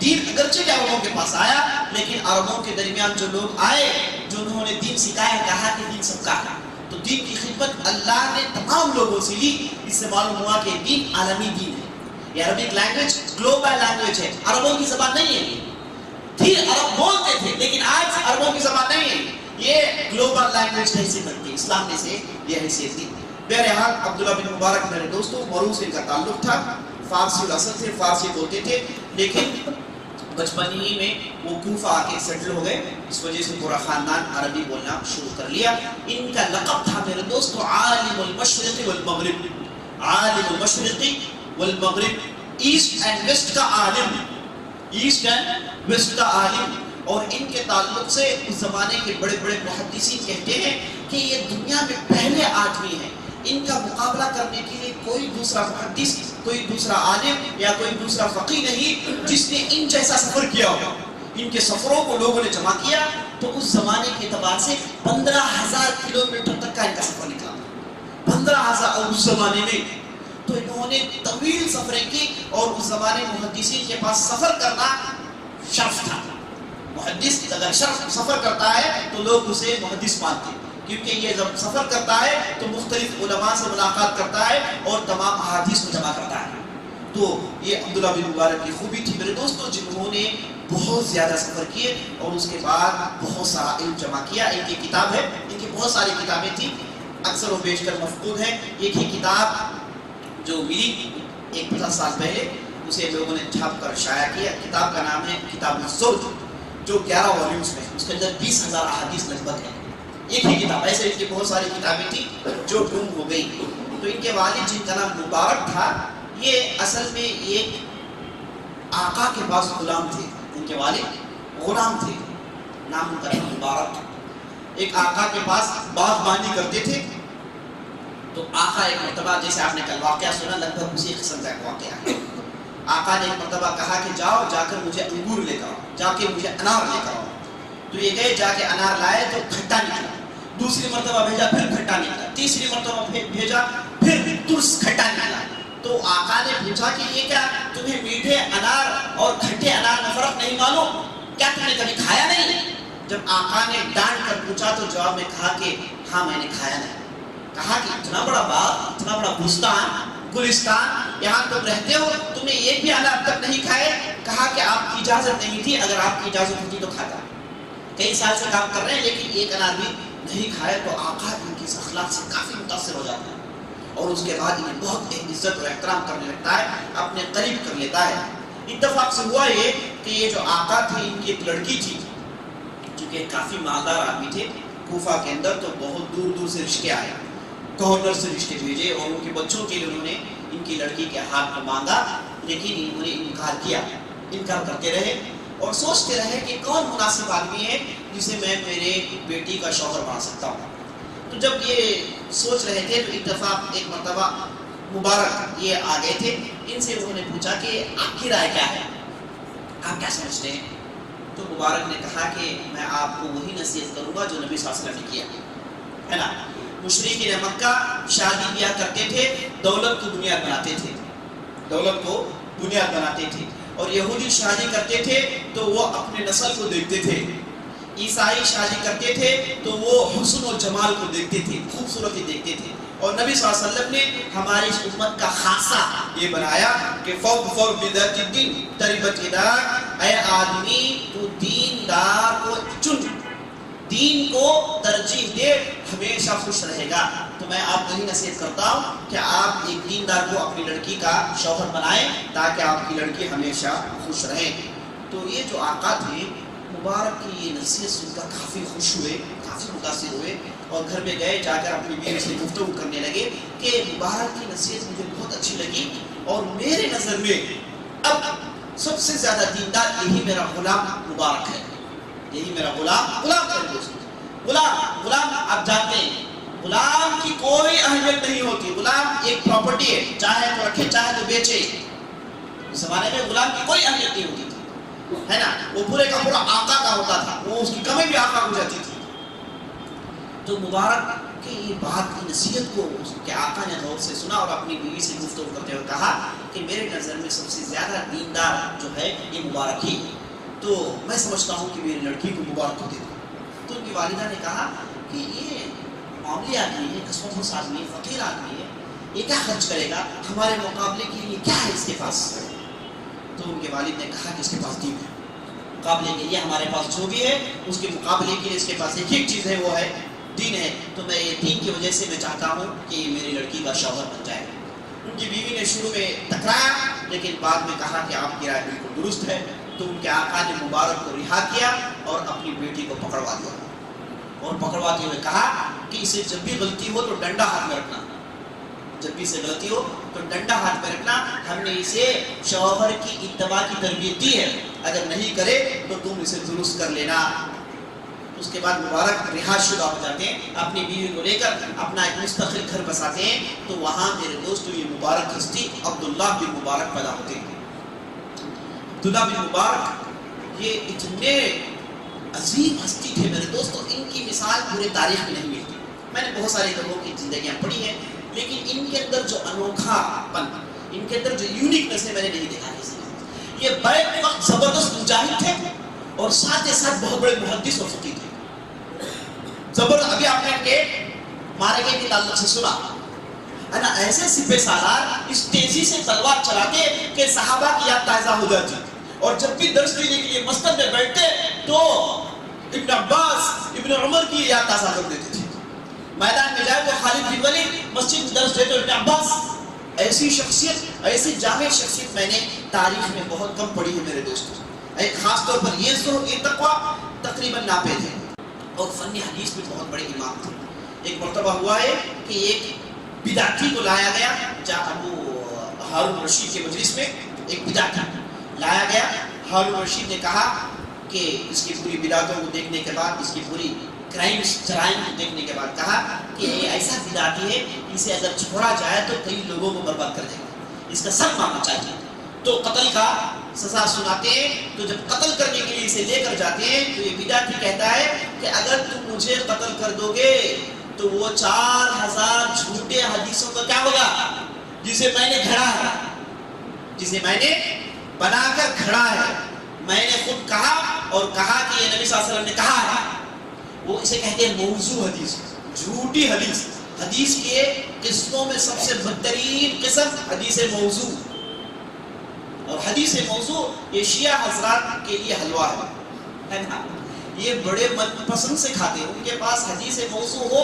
دین اگرچہ کہ عربوں کے پاس آیا، لیکن عربوں کے درمیان جو لوگ آئے، جو انہوں نے دین سکھایا، کہا کہ دین سب کا ہے. تو دین کی خدمت اللہ نے تمام لوگوں سے لی. اس سے معلوم ہوا کہ دین عالمی دین ہے. یہ عربک لینگویج گلوبل لینگویج ہے، عربوں کی زبان نہیں ہے. تھی، عرب بولتے تھے، لیکن آج عربوں کی زبان نہیں ہے، یہ گلوبل لینگویج کی حیثیت رکھتی ہے، اسلام نے سے یہ حیثیت دی۔ بہرحال عبداللہ بن مبارک میرے دوستوں مرو سے ان کا تعلق تھا، فارسی الاصل تھے، فارسی بولتے تھے، لیکن بچپن ہی میں وہ کوفہ آ کے سیٹل ہو گئے، اس وجہ سے پورا خاندان عربی بولنا شروع کر لیا۔ ان کا لقب تھا میرے دوستو عالم المشرق والمغرب، عالم المشرق والمغرب، ایسٹ اینڈ ویسٹ کا عالم، ایسٹ اینڈ ویسٹ کا عالم۔ اور ان کے تعلق سے اس زمانے کے بڑے بڑے محدثین کہتے ہیں کہ یہ دنیا میں پہلے آدمی ہیں، ان کا مقابلہ کرنے کے لیے کوئی دوسرا محدث، کوئی دوسرا عالم یا کوئی دوسرا فقیہ نہیں جس نے ان جیسا سفر کیا ہو۔ ان کے سفروں کو لوگوں نے جمع کیا تو اس زمانے کے اعتبار سے 15,000 کلومیٹر تک کا ان کا سفر نکلا، 15,000 اور اس زمانے میں۔ تو انہوں نے طویل سفریں کی، اور اس زمانے محدثین کے پاس سفر کرنا شرف تھا۔ محدث اگر سفر کرتا ہے تو لوگ اسے محدث مانتے ہیں، کیونکہ یہ جب سفر کرتا ہے تو مختلف علماء سے ملاقات کرتا ہے اور تمام احادیث کو جمع کرتا ہے۔ تو یہ عبداللہ بن مبارک کی خوبی تھی میرے دوستوں، جنہوں نے بہت زیادہ سفر کیے اور اس کے بعد بہت سارا علم جمع کیا۔ ان کی کتاب ہے، ان کی بہت ساری کتابیں تھیں، اکثر و بیشتر مفقود ہیں۔ ایک ہی کتاب جو ملی 50 سال پہلے، اسے لوگوں نے چھاپ کر شائع کیا، کتاب کا نام ہے کتاب الزہد، جو 11 والیومز میں، اس کے اندر 20,000 احادیث لگ ہیں۔ ایک ہی کتاب، ایسے ان کی بہت ساری کتابیں تھیں جو گم ہو گئی۔ تو ان کے والد جن کا نام مبارک تھا، یہ اصل میں ایک آقا کے پاس غلام تھے، ان کے والد غلام تھے، نام ان کا نام مبارک۔ ایک آقا کے پاس باغبانی کرتے تھے، تو آقا ایک مرتبہ، جیسے آپ نے کل واقعہ سنا، لگ بھگ اسی قسم کا ایک واقعہ ہے۔ آقا نے ایک مرتبہ کہا کہ جاؤ، جا کر مجھے انگور لے کر آؤ، جا کے مجھے انار لے کر آؤ۔ تو یہ گئے، جا کے انار لائے تو کھٹا نکلا، دوسری مرتبہ بھیجا پھر کھٹا نکلا، تیسری مرتبہ بھیجا پھر ترس کھٹا نکلا۔ تو آقا نے پوچھا کہ یہ کیا، تمہیں میٹھے انار اور کھٹے انار میں فرق نہیں معلوم؟ کیا تم نے کبھی کھایا نہیں؟ جب آقا نے ڈانٹ کر پوچھا تو جواب میں کہا کہ ہاں میں نے کھایا نہیں۔ کہا کہ اتنا بڑا باغ، اتنا بڑا بستان، گلستان، یہاں تم رہتے ہو، تم نے ایک بھی انار اب تک نہیں کھائے؟ کہا کہ آپ کی اجازت نہیں تھی، اگر آپ کی اجازت ہوتی تو کھاتا۔ کئی سال سے کام کر رہے ہیں لیکن ایک انار بھی نہیں کھائے۔ تو آقا ان کی اخلاق سے کافی متاثر ہو جاتا ہے، اور اس کے بعد انہیں بہت عزت اور احترام کرنے لگتا ہے، اپنے قریب کر لیتا ہے۔ اتفاق سے ہوا یہ کہ یہ جو آقا تھے، ان کی ایک لڑکی تھی، چونکہ کافی مالدار آدمی تھے کوفہ کے اندر، تو بہت دور دور سے رشتے آئے، گورنر سے رشتے بھیجے، اور ان کے بچوں کے لیے انہوں نے ان کی لڑکی کے ہاتھ میں مانگا، لیکن انہوں نے انکار کیا، انکار کرتے رہے اور سوچتے رہے کہ کون مناسب آدمی ہے جسے میں میرے بیٹی کا شوہر بنا سکتا ہوں۔ تو جب یہ سوچ رہے تھے تو اتفاق ایک مرتبہ مبارک یہ آ گئے تھے، ان سے انہوں نے پوچھا کہ آپ کی رائے کیا ہے، آپ کیا سمجھتے ہیں؟ تو مبارک نے کہا کہ میں آپ کو وہی نصیحت کروں گا جو نبی صلی اللہ علیہ وسلم نے کیا ہے نا۔ مشرکین مکہ شادی بیاہ کرتے تھے، دولت کو بنیاد بناتے تھے، دولت کو بنیاد بناتے تھے، اور یہودی شادی کرتے تھے تو وہ اپنے نسل کو دیکھتے تھے، عیسائی شادی کرتے تھے تو وہ حسن و جمال کو دیکھتے تھے، خوبصورتی دیکھتے تھے۔ اور نبی صلی اللہ علیہ وسلم نے ہماری اس امت کا خاصہ یہ بنایا کہ فوق بذات الدین تربت یداک، اے آدمی تو دیندار کو چن، دین کو ترجیح دے، ہمیشہ خوش رہے گا۔ تو میں آپ کو ہی نصیحت کرتا ہوں کہ آپ ایک دیندار کو اپنی لڑکی کا شوہر بنائیں تاکہ آپ کی لڑکی ہمیشہ خوش رہے۔ تو یہ جو آقا تھے مبارک کی یہ نصیحت سن کر کافی خوش ہوئے، کافی متاثر ہوئے، اور گھر میں گئے، جا کر اپنی بیوی سے گفتگو کرنے لگے کہ مبارک کی نصیحت مجھے بہت اچھی لگی، اور میرے نظر میں اب سب سے زیادہ دیندار یہی میرا غلام مبارک ہے، یہی میرا غلام ہے دوست۔ غلام آپ جانتے ہیں غلام کی کوئی اہمیت نہیں ہوتی، غلام ایک پراپرٹی ہے، چاہے تو رکھے چاہے تو بیچے۔ اس زمانے میں غلام کی کوئی اہمیت نہیں ہوتی تھی، ہے نا، وہ پورے کا پورا آقا کا ہوتا تھا، وہ اس کی کمی بھی آقا ہو جاتی تھی۔ تو مبارک کی یہ بات کی نصیحت کو اس کے آقا نے غور سے سنا اور اپنی بیوی سے گفتگو کرتے ہوئے کہا کہ میرے نظر میں سب سے زیادہ دیندار جو ہے یہ مبارک ہی، تو میں سمجھتا ہوں کہ میری لڑکی کو مبارک کو دے دوں۔ تو ان کی والدہ نے کہا کہ یہ معاملی آدمی ہے، قسمت آدمی ہے، فقیر آدمی ہے، یہ کیا خرچ کرے گا ہمارے مقابلے کے لیے، کیا ہے اس کے پاس؟ تو ان کے والد نے کہا کہ اس کے پاس دین ہے، مقابلے کے لیے ہمارے پاس جو بھی ہے اس کے مقابلے کے لیے اس کے پاس ایک چیز ہے، وہ ہے دین ہے. تو میں یہ دین کی وجہ سے میں چاہتا ہوں کہ یہ میری لڑکی کا شوہر بن جائے. ان کی بیوی نے شروع میں ٹکرایا، لیکن بعد میں کہا کہ آپ کی رائے بالکل درست ہے. تو ان کے آقا نے مبارک کو رہا کیا اور اپنی بیٹی کو پکڑوا دیا، اور پکڑواتے ہوئے کہا کہ اسے جب بھی غلطی ہو تو ڈنڈا ہاتھ میں رکھنا، جب بھی اسے غلطی ہو تو ڈنڈا ہاتھ میں رکھنا. ہم نے اسے شوہر کی اتباع کی تربیت دی ہے، اگر نہیں کرے تو تم اسے درست کر لینا. اس کے بعد مبارک رہا شدہ ہو جاتے ہیں، اپنی بیوی کو لے کر اپنا ایک مستقل گھر بساتے ہیں. تو وہاں میرے دوستو یہ مبارک ہستی عبداللہ بن مبارک پیدا ہوتے ہیں. عبداللہ بن مبارک یہ اتنے عظیم ہستی تھے میرے دوستو، ان کی مثال پورے تاریخ میں نہیں ملتی. میں نے بہت سارے لوگوں کی زندگیاں پڑھی ہیں، لیکن ان کے اندر جو انوکھا پن، ان کے اندر جو یونیکنس ہے، میں نے نہیں دیکھا کسی نے. یہ بیک وقت زبردست مجاہد تھے اور ساتھ ہی ساتھ بہت بڑے محدث اور فقیہ تھے. زبردست. ابھی آپ نے ان کے مارے گئے کے تعلق سے سنا ہے نا، ایسے سپہ سالار اس تیزی سے تلوار چلاتے کہ صحابہ کی یاد تازہ ہو جاتی، اور جب بھی درس دینے کے لیے مسجد میں بیٹھتے تو ابن عباس ابن عمر کی یاد تازہ کر دیتے تھے. میدان میں جائے تو خالد بن ولید مسجد میں درس دیتے ابن عباس. ایسی شخصیت، ایسی جامع شخصیت میں نے تاریخ میں بہت کم پڑھی ہے میرے دوستوں. ایک خاص طور پر یہ زہد، یہ تقویٰ تقریباً ناپید ہے. اور فن حدیث میں بہت بڑے امام تھے. ایک مرتبہ ہوا ہے کہ ایک بدعتی کو لایا گیا، جہاں ابو ہارون رشید کے مجلس میں ایک بدعتی لایا گیا. ہارون رشید نے کہا کہ اس کی پوری بدعتوں کو دیکھنے کے بعد، اس کی پوری کرائمز جرائم کو دیکھنے کے بعد کہا کہ یہ ایسا بدعتی ہے، اسے اگر چھوڑا جائے تو کئی لوگوں کو برباد کر دے گا، اس کا سخت ماننا چاہیے. تو قتل کا سزا سناتے ہیں. تو جب قتل کرنے کے لیے اسے لے کر جاتے ہیں تو یہ بدعتی کہتا ہے کہ اگر تم مجھے قتل کر دو گے تو وہ 4000 جھوٹے حدیثوں کا کیا ہوگا جسے میں نے گھڑا ہے، جسے میں نے بنا کر گھڑا ہے. میں نے خود کہا اور کہا کہ یہ نبی صلی اللہ علیہ وسلم نے کہا ہے. وہ اسے کہتے ہیں موضوع حدیث، جھوٹی حدیث. حدیث کے قسموں میں سب سے بدترین قسم حدیث موضوع. اور حدیث موضوع یہ شیعہ حضرات کے لیے حلوہ ہے نا، یہ بڑے من پسند سے کھاتے ہیں. ان کے پاس حدیث موضوع ہو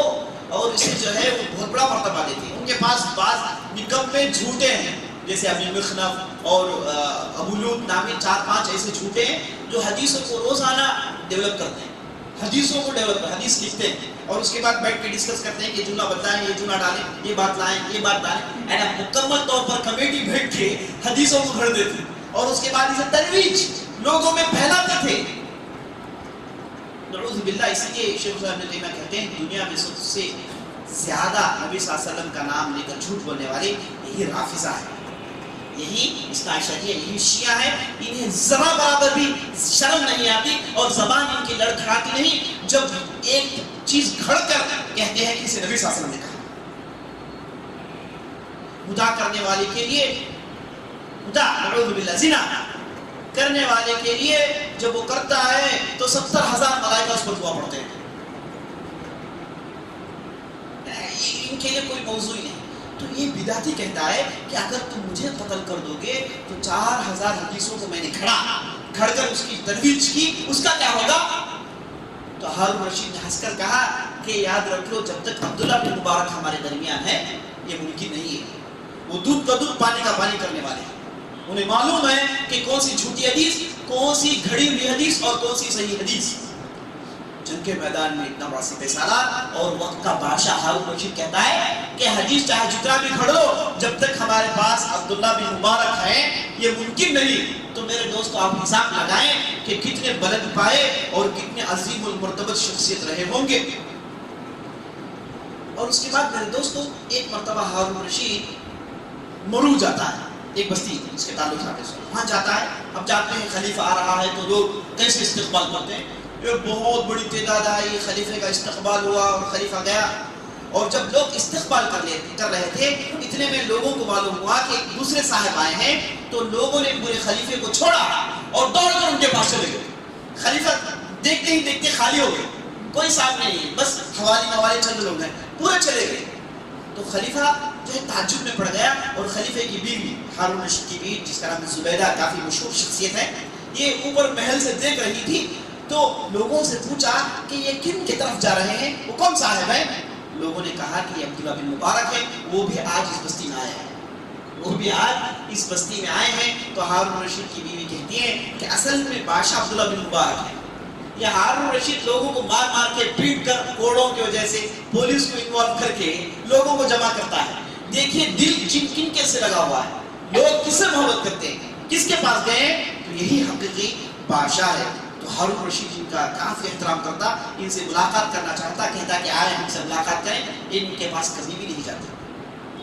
اور اسے جو ہے وہ بہت بڑا مرتبہ دیتے ہیں. ان کے پاس بعض نکمے جھوٹے ہیں، جیسے ابی مخنف اور ابو لوط نامی 4-5 ایسے جھوٹے ہیں جو حدیثوں کو روزانہ ڈیولپ کرتے ہیں، حدیثوں کو ڈیولپ کرتے ہیں، حدیث لکھتے ہیں اور اس کے بعد بیٹھ کے ڈسکس کرتے ہیں کہ جملہ بتائیں، یہ جملہ ڈالیں، یہ بات لائیں، یہ بات ڈالیں. اینڈ مکمل طور پر کمیٹی بیٹھ کے حدیثوں کو گھڑ دیتے اور اس کے بعد اسے ترویج لوگوں میں پھیلاتے تھے. نعوذ باللہ. اسی لیے شیخ صاحب نے کہتے ہیں دنیا میں سب سے زیادہ نبی صلی اللہ علیہ وسلم کا نام لے کر جھوٹ بولنے والے یہی رافضہ ہے، یہی اثنا عشریہ، یہی شیعہ ہے. انہیں ذرا برابر بھی شرم نہیں آتی اور زبان ان کی لڑکھڑاتی نہیں جب ایک چیز گھڑ کر کہتے ہیں کہ اسے نبی صلی اللہ علیہ وسلم نے کہا. خدا کرنے والے کے لیے، خدا نعوذ باللہ، زنا کرنے والے کے لیے جب وہ کرتا ہے تو 70,000 ملائکہ اس پر دعا پڑھتے ہیں. ان کے لیے کوئی موضوع ہی نہیں. تو یہ بدعتی کہتا ہے کہ اگر تم مجھے قتل کر دو گے تو 4000 حدیثوں کو میں نے گھڑ کر اس کی ترویج کی، اس کا کیا ہوگا؟ تو ہارون رشید نے ہنس کر کہا کہ یاد رکھ لو جب تک عبداللہ بن مبارک ہمارے درمیان ہے یہ ممکن نہیں ہے. وہ دودھ کا دودھ پانی کا پانی کرنے والے ہیں. انہیں معلوم ہے کہ کون سی جھوٹی حدیث، کون سی گھڑی ہوئی حدیث اور کون سی صحیح حدیث. جنگ کے میدان میں اتنا بڑا سپہ سالار اور وقت کا بادشاہ ہارون رشید کہتا ہے کہ حدیث چاہے جتنا بھی گھڑ لو جب تک ہمارے پاس عبداللہ بن مبارک ہے یہ ممکن نہیں. تو میرے دوستو آپ حساب لگائیں کہ کتنے بلند پائے اور کتنے عظیم المرتبت شخصیت رہے ہوں گے. اور اس کے بعد میرے دوستو ایک مرتبہ ہارون رشید مرو جاتا ہے، ایک بستی اس کے تعلق سے وہاں جاتا ہے. اب جاتے ہیں خلیفہ آ رہا ہے تو لوگ کیسے استقبال کرتے ہیں. یہ بہت بڑی تعداد آئی، خلیفے کا استقبال ہوا اور خلیفہ گیا. اور جب لوگ استقبال کر رہے تھے اتنے میں لوگوں کو معلوم ہوا کہ ایک دوسرے صاحب آئے ہیں. تو لوگوں نے پورے خلیفے کو چھوڑا اور دوڑ کر ان کے پاس چلے گئے. خلیفہ دیکھتے ہی دیکھتے خالی ہو گئے، کوئی صاحب نہیں ہے، بس حوالی موالے چند لوگ ہیں، پورے چلے گئے. تو خلیفہ جو ہے تعجب میں پڑ گیا اور خلیفے کی بیوی ہارون رشید کی بیوی جس کا نام زبیدہ، کافی مشہور شخصیت ہے، یہ اوپر محل سے دیکھ رہی تھی تو لوگوں سے پوچھا کہ یہ کن کی طرف جا رہے ہیں، وہ کون صاحب ہیں؟ لوگوں نے کہا کہ یہ عبداللہ بن مبارک ہے، وہ بھی آج اس بستی میں آئے ہیں، وہ بھی آج اس بستی میں آئے ہیں۔ تو ہارون رشید کی بیوی کہتی ہے کہ اصل میں بادشاہ عبداللہ بن مبارک ہے، یہ ہارون رشید لوگوں کو مار مار کے پیٹ کر کوڑوں کی وجہ سے پولیس کو انوالو کر کے لوگوں کو جمع کرتا ہے۔ دیکھیے دل کن کن سے لگا ہوا ہے، لوگ کس سے محبت کرتے ہیں، کس کے پاس گئے ہیں، تو یہی حقیقی بادشاہ ہے۔ تو ہارون رشید ان کا کافی احترام کرتا، ان سے ملاقات کرنا چاہتا، کہتا کہ آئے ہم سے ملاقات کریں، ان کے پاس کبھی بھی نہیں جاتے۔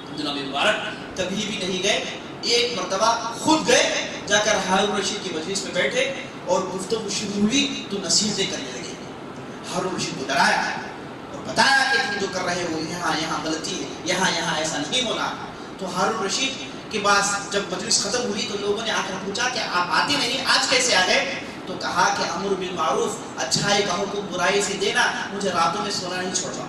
عبداللہ بن مبارک کبھی بھی نہیں گئے، ایک مرتبہ خود گئے، جا کر ہارون رشید کی مجلس میں بیٹھے اور گفتگو شروع ہوئی تو نصیحتیں کرنے لگے۔ ہارون رشید کو ڈرایا اور بتایا کہ تم جو کر رہے ہو یہاں غلطی ہے، یہاں ایسا نہیں ہونا۔ تو ہارون رشید کے پاس جب مجلس ختم ہوئی تو لوگوں نے آ کر پوچھا کہ آپ آتے نہیں، آج کیسے آ گئے؟ تو کہا کہ امر بالمعروف، اچھائی کا حکم، برائی سے دینا، مجھے راتوں میں سونا نہیں چھوڑتا،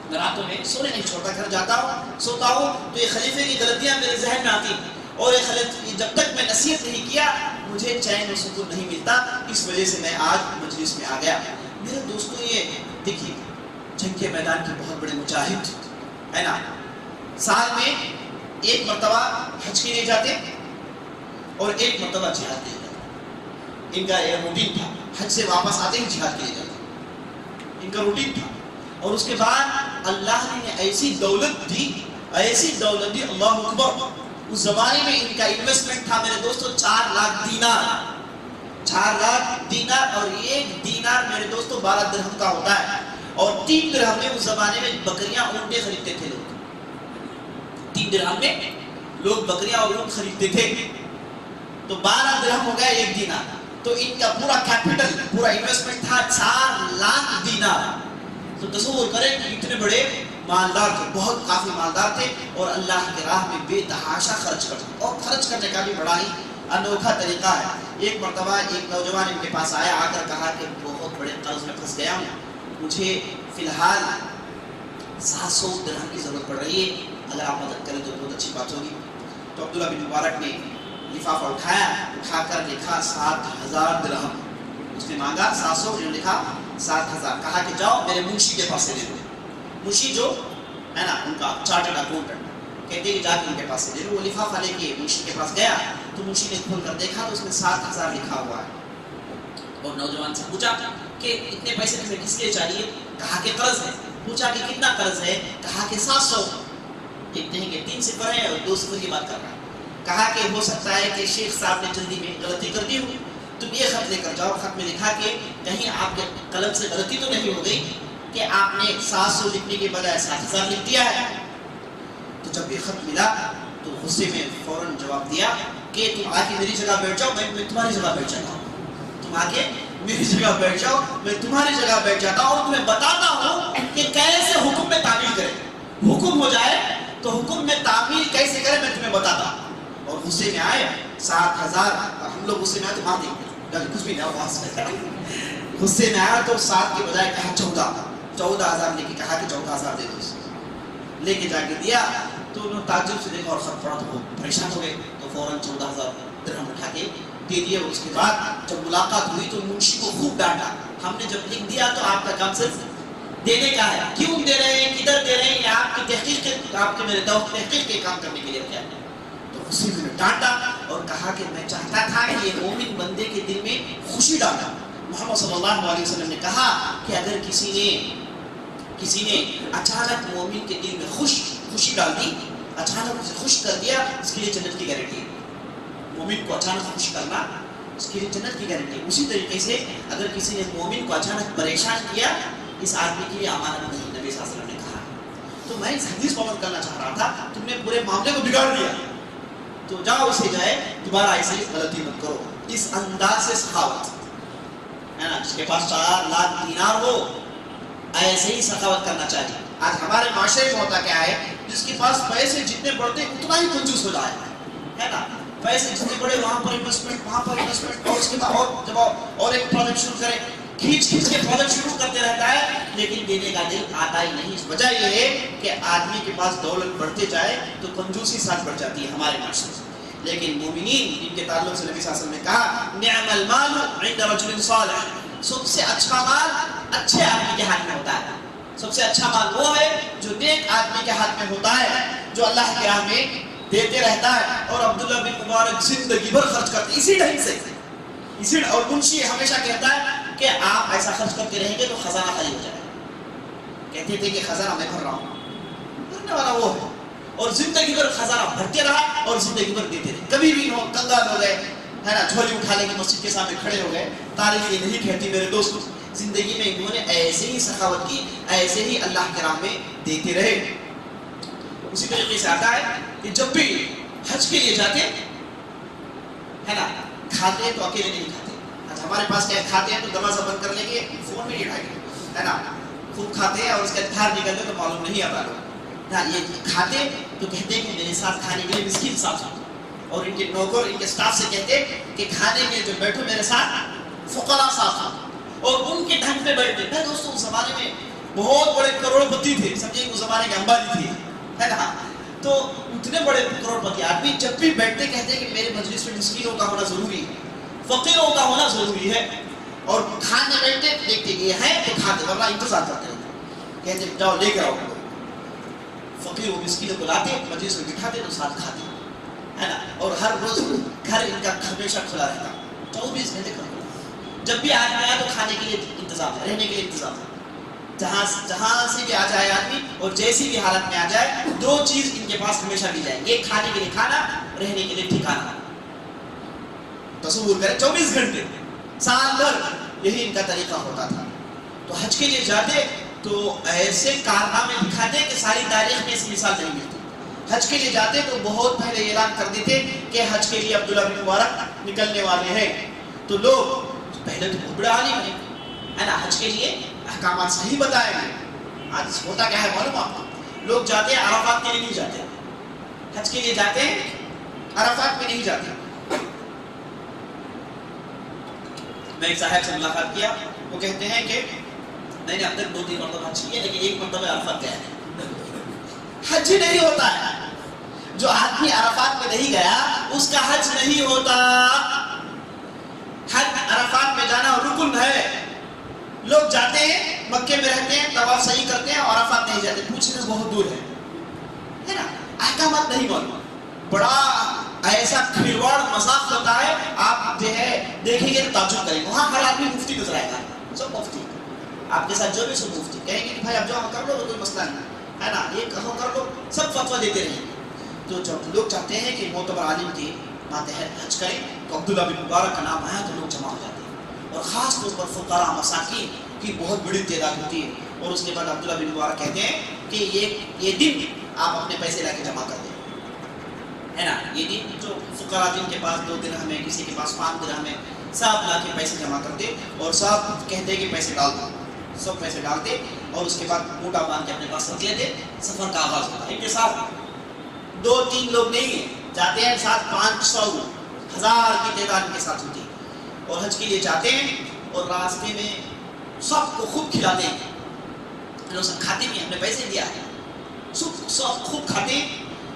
میں راتوں میں سونے نہیں چھوڑتا، گھر جاتا ہوں سوتا ہوں تو یہ خلیفے کی غلطیاں میرے ذہن میں آتی، اور یہ جب تک میں نصیحت نہیں کیا مجھے چین و سکون نہیں ملتا، اس وجہ سے میں آج مجلس میں آ گیا۔ میرے دوستوں یہ دیکھیے جنگ کے میدان کے بہت بڑے مجاہد ہے نا، سال میں ایک مرتبہ حج کے لیے جاتے اور ایک مرتبہ جہاد کے لیے جاتے، ان کا یہ روٹین تھا، حج سے واپس آتے ہی جہاد کے لیے جاتے، ان کا روٹین تھا۔ اور اس کے بعد اللہ نے ایسی دولت دی اللہ اکبر، اس زمانے میں ان کا انویسٹمنٹ تھا میرے دوستوں 4 لاکھ دینار، 4 لاکھ دینار، اور ایک دینار میرے دوستوں 12 درہم کا ہوتا ہے، اور 3 درہم میں اس زمانے میں بکریاں اونٹیں خریدتے تھے لوگ، 3 درہم میں لوگ بکریاں اور اونٹ خریدتے تھے، تو 12 درہم ہو گیا ایک دینار، تو ان کا پورا کیپٹل، پورا انویسٹمنٹ تھا 4 لاکھ دینار۔ تو تصور کریں کہ اتنے بڑے مالدار تھے، بہت کافی مالدار تھے، اور اللہ کی راہ میں بے تحاشا خرچ کرتے، اور خرچ کرنے کا بھی بڑا ہی انوکھا طریقہ ہے۔ ایک مرتبہ ایک نوجوان ان کے پاس آیا، آ کر کہا کہ بہت بڑے قرض میں پھنس گیا ہوں، مجھے فی الحال 700 درہم کی ضرورت پڑ رہی ہے، اگر آپ مدد کریں تو بہت اچھی بات ہوگی۔ تو عبداللہ بن مبارک نے لفافہ اٹھا کر لکھا 7000 درہم، اس نے مانگا 700، انہوں نے لکھا 7000، کہا کہ جاؤ میرے منشی کے پاس سے لے لو، منشی جو ہے نا ان کا چارٹرڈ اکاؤنٹنٹ، کہتے ہیں جا کے ان کے پاس سے لے لو۔ وہ لفافہ لے کے منشی کے پاس گیا تو منشی نے کھول کر دیکھا تو اس میں 7000 لکھا ہوا ہے، اور نوجوان سے پوچھا کہ اتنے پیسے تمہیں کس لیے چاہیے؟ کہا کہ قرض ہے۔ پوچھا کہ کتنا قرض ہے؟ کہا کہ 700۔ ایک نہیں کہ 3 صفر ہے اور 2 صفر کی بات کر رہا ہے۔ کہا کہ ہو سکتا ہے کہ شیخ صاحب نے جلدی میں غلطی کر دی ہو، تم یہ خط لے کر جاؤ، خط میں لکھا کہ کہیں آپ کے قلم سے غلطی تو نہیں ہو گئی کہ آپ نے 700 لکھنے کے بجائے 7000 لکھ دیا ہے۔ تو جب یہ خط ملا تو غصے میں فوراً جواب دیا کہ تم آ کے میری جگہ بیٹھ جاؤ، میں تمہاری جگہ بیٹھ جاتا ہوں، تم آ کے میری جگہ بیٹھ جاؤ، میں تمہاری جگہ بیٹھ جاتا ہوں، اور تمہیں بتاتا ہوں کہ کیسے حکم میں تعمیل کرے، حکم ہو جائے تو حکم میں تعمیل کیسے کرے میں تمہیں بتاتا ہوں۔ اور غصے میں آئے 7000، ہم لوگ غصے میں آئے تو مار دیں گے، کچھ بھی نہیں، غصے میں آیا تو 7 کے بجائے کہا 14,000 لے کے کہا کہ 14,000 دے دو، لے کے جا کے دیا تو انہوں نے تعجب سے دیکھا اور خط پڑھا تو وہ پریشان ہو گئے، تو فوراً 14,000 درہم اٹھا کے دے دیا۔ اس کے بعد جب ملاقات ہوئی تو منشی کو خوب ڈانٹا، ہم نے جب لکھ دیا تو آپ کا کام صرف دینے کا ہے، کیوں دے رہے ہیں، کدھر دے رہے ہیں، یا آپ کی تحقیق کے، آپ کے میرے تحقیق کے کام کرنے کے لیے کیا ہے؟ تو اسی میں ڈانٹا اور کہا کہ میں چاہتا تھا کہ یہ مومن بندے کے دل میں خوشی ڈالا۔ محمد صلی اللہ علیہ وسلم نے کہا کہ اگر کسی نے اچانک مومن کے دل میں خوشی ڈال دی، اچانک اسے خوش کر دیا، اس کے لیے جنت کی گارنٹی ہے۔ مومن کو اچانک خوش کرنا اس کے لیے جنت کی گارنٹی ہے۔ اسی طریقے سے اگر کسی نے مومن کو اچانک پریشان کیا، اس آدمی کے لیے امانت نہیں، نبی صلی اللہ علیہ وسلم نے کہا۔ تو میں اس حدیث کو عمل کرنا چاہ رہا تھا، تم نے پورے معاملے کو بگاڑ دیا، تو جاؤ اسے جائے دوبارہ ایسے ہی غلطی مت کرو۔ اس انداز سے سخاوت ہے نا، جس کے پاس 4 لاکھ دینار ہو ایسے ہی سخاوت کرنا چاہیے۔ آج ہمارے معاشرے میں ہوتا کیا ہے، جس کے پاس پیسے جتنے بڑھتے اتنا ہی کنجوس ہو جائے ہے نا، پیسے جتنے بڑے وہاں پر انویسٹمنٹ، وہاں پر انویسٹمنٹ، اور اس کے بعد اور جب اور ایک پروجیکٹ شروع کرے، کھینچ کے پروجیکٹ شروع کرتے رہتا ہے، لیکن دینے کا دل آتا ہی نہیں۔ وجہ یہ ہے کہ آدمی کے پاس دولت بڑھتے جائے تو کنجوسی ساتھ بڑھ جاتی ہے ہمارے معاشرے سے۔ لیکن مومنین ان کے تعلق سے نبی صلی اللہ علیہ وسلم نے کہا نعم المال عند رجل صالح، سب سے اچھا مال اچھے آدمی کے ہاتھ میں ہوتا ہے. سب سے اچھا مال وہ ہے جو نیک آدمی کے ہاتھ میں ہوتا ہے، جو اللہ کی راہ میں دیتے رہتا ہے. اور عبداللہ بن مبارک زندگی بھر خرچ کرتے اسی ڈھنگ سے، اور منشی ہمیشہ کہتا ہے کہ آپ ایسا خرچ کرتے رہیں گے تو خزانہ خالی ہو جائے گا. کہتے تھے کہ خزانہ میں بھر رہا ہوں، بھرنے والا وہ ہے. اور زندگی بھر خزانہ بھرتے رہا اور زندگی بھر دیتے رہے. کبھی بھی کنگال ہو گئے ہے نا، جھولی اٹھا لے کے مسجد کے سامنے کھڑے ہو گئے. تاریخ یہ نہیں کہتی میرے دوست، زندگی میں انہوں نے ایسے ہی سخاوت کی، ایسے ہی اللہ کے راہ میں دیتے رہے. اسی طریقے سے آتا ہے کہ جب بھی حج کے لیے جاتے ہے نا، کھاتے ہیں تو اکیلے نہیں کھاتے. اچھا ہمارے پاس کیا کھاتے ہیں تو دروازہ بند کر لیں گے، فون میں نہیں اٹھائیں گے ہے نا، خوب کھاتے ہیں اور اس کے باہر نکلتے تو معلوم نہیں آتا لوگ. یہ کھاتے تو کہتے ہیں کہ میرے ساتھ کھانے کے لیے مسکین ساتھ، اور ان کے نوکر ان کے سٹاف سے کہتے کہ کھانے میں جو بیٹھو میرے ساتھ فقراء ساتھ، اور ان کے ڈھنگ پہ بیٹھتے. میں دوستوں اس زمانے میں بہت بڑے کروڑ پتی تھے، سمجھے اس زمانے کے امبانی تھے ہے نا. تو اتنے بڑے کروڑ پتی آدمی جب بھی بیٹھتے کہتے کہ میرے مجلس میں مسکینوں کا ہونا ضروری ہے، فقیروں کا ہونا ضروری ہے. اور کھانے بیٹھتے دیکھتے کہ یہ ہے تو کھاتے، ورنہ انتظار کرتے رہتے، کہتے جاؤ لے کر آؤ. فقیر و مسکینوں کو لاتے مجلس میں بٹھاتے تو ساتھ کھاتے ہے نا. اور ہر روز گھر ان کا ہمیشہ کھلا رہتا، 24 گھنٹے کھلا. جب بھی آدمی آیا تو کھانے کے لیے انتظام ہے، رہنے کے لیے انتظام ہے. جہاں سے بھی آ جائے آدمی اور جیسی بھی حالت میں آ جائے، دو چیز ان کے پاس ہمیشہ مل جائیں گے، کھانے کے لیے کھانا، رہنے کے لیے ٹھکانا. تصور کریں 24 گھنٹے سال بھر یہی ان کا طریقہ ہوتا تھا. تو حج کے لیے جاتے تو ایسے کارنامے دکھاتے کہ ساری تاریخ میں اس مثال نہیں ملتی. حج کے لیے جاتے تو بہت پہلے اعلان کر دیتے کہ حج کے لیے عبداللہ بن مبارک نکلنے والے ہیں. تو لوگ پہلے تو بہت بڑا عالم ہے نا، حج کے لیے احکامات صحیح بتائے گئے. آج ہوتا کیا ہے معلوم آپ کو، لوگ جاتے ہیں عرفات کے لیے نہیں جاتے، حج کے لیے جاتے ہیں عرفات میں نہیں جاتے. میں ایک صاحب سے ملاقات کیا، وہ کہتے ہیں کہ میں نے اب تک 2-3 مرتبہ حج کیا لیکن ایک مرتبہ عرفات گیا ہے. حج ہی نہیں ہوتا ہے. جو آدمی عرفات میں نہیں گیا اس کا حج نہیں ہوتا. حج عرفات میں جانا رکن ہے. لوگ جاتے ہیں مکے میں رہتے ہیں، طواف صحیح کرتے ہیں اور عرفات نہیں جاتے، پوچھنے بہت دور ہے نا. احکامات نہیں معلوم. بڑا ایسا کھلواڑ مذاق ہوتا ہے، آپ جو ہے دیکھیں گے تو تعجب کریں گے. وہاں ہر آدمی مفتی نظر آئے گا، سب مفتی آپ کے ساتھ جو بھی سب مفتی کہیں گے کہ بھائی اب جو کر لو تو کوئی مسئلہ نہیں ہے نا، یہ کہو کر لو، سب فتویٰ دیتے رہیں گے. تو جب لوگ چاہتے ہیں کہ معتبر عالم کے ماتحت حج کریں تو عبداللہ بن مبارک کا نام آیا تو لوگ جمع ہو جاتے ہیں. اور خاص طور پر فقراء مساکین کی بہت بڑی تعداد ہوتی ہے. اور اس کے بعد عبداللہ بن مبارک کہتے ہیں کہ یہ دن آپ اپنے پیسے لا کے جمع کر دیں ہے نا. یہ دن جو فقراء جن کے پاس 2 درہم ہے، کسی کے پاس 5 درہم ہے، سب لا کے پیسے جمع کرتے اور سب کہتے کہ پیسے ڈال دو. سب پیسے ڈالتے اور اس کے بعد موٹا باندھ کے اپنے پاس رکھ لیتے. سفر کا آغاز ہوتا ہے. ان کے ساتھ 2-3 لوگ نہیں ہیں، جاتے ہیں ساتھ 500 1000 کی تعداد ان کے ساتھ ہوتی ہے. اور حج کے لیے جاتے ہیں اور راستے میں سب کو خوب کھلاتے ہیں. لوگ سب کھاتے بھی، ہم نے پیسے دیا ہے، سب خوب کھاتے ہیں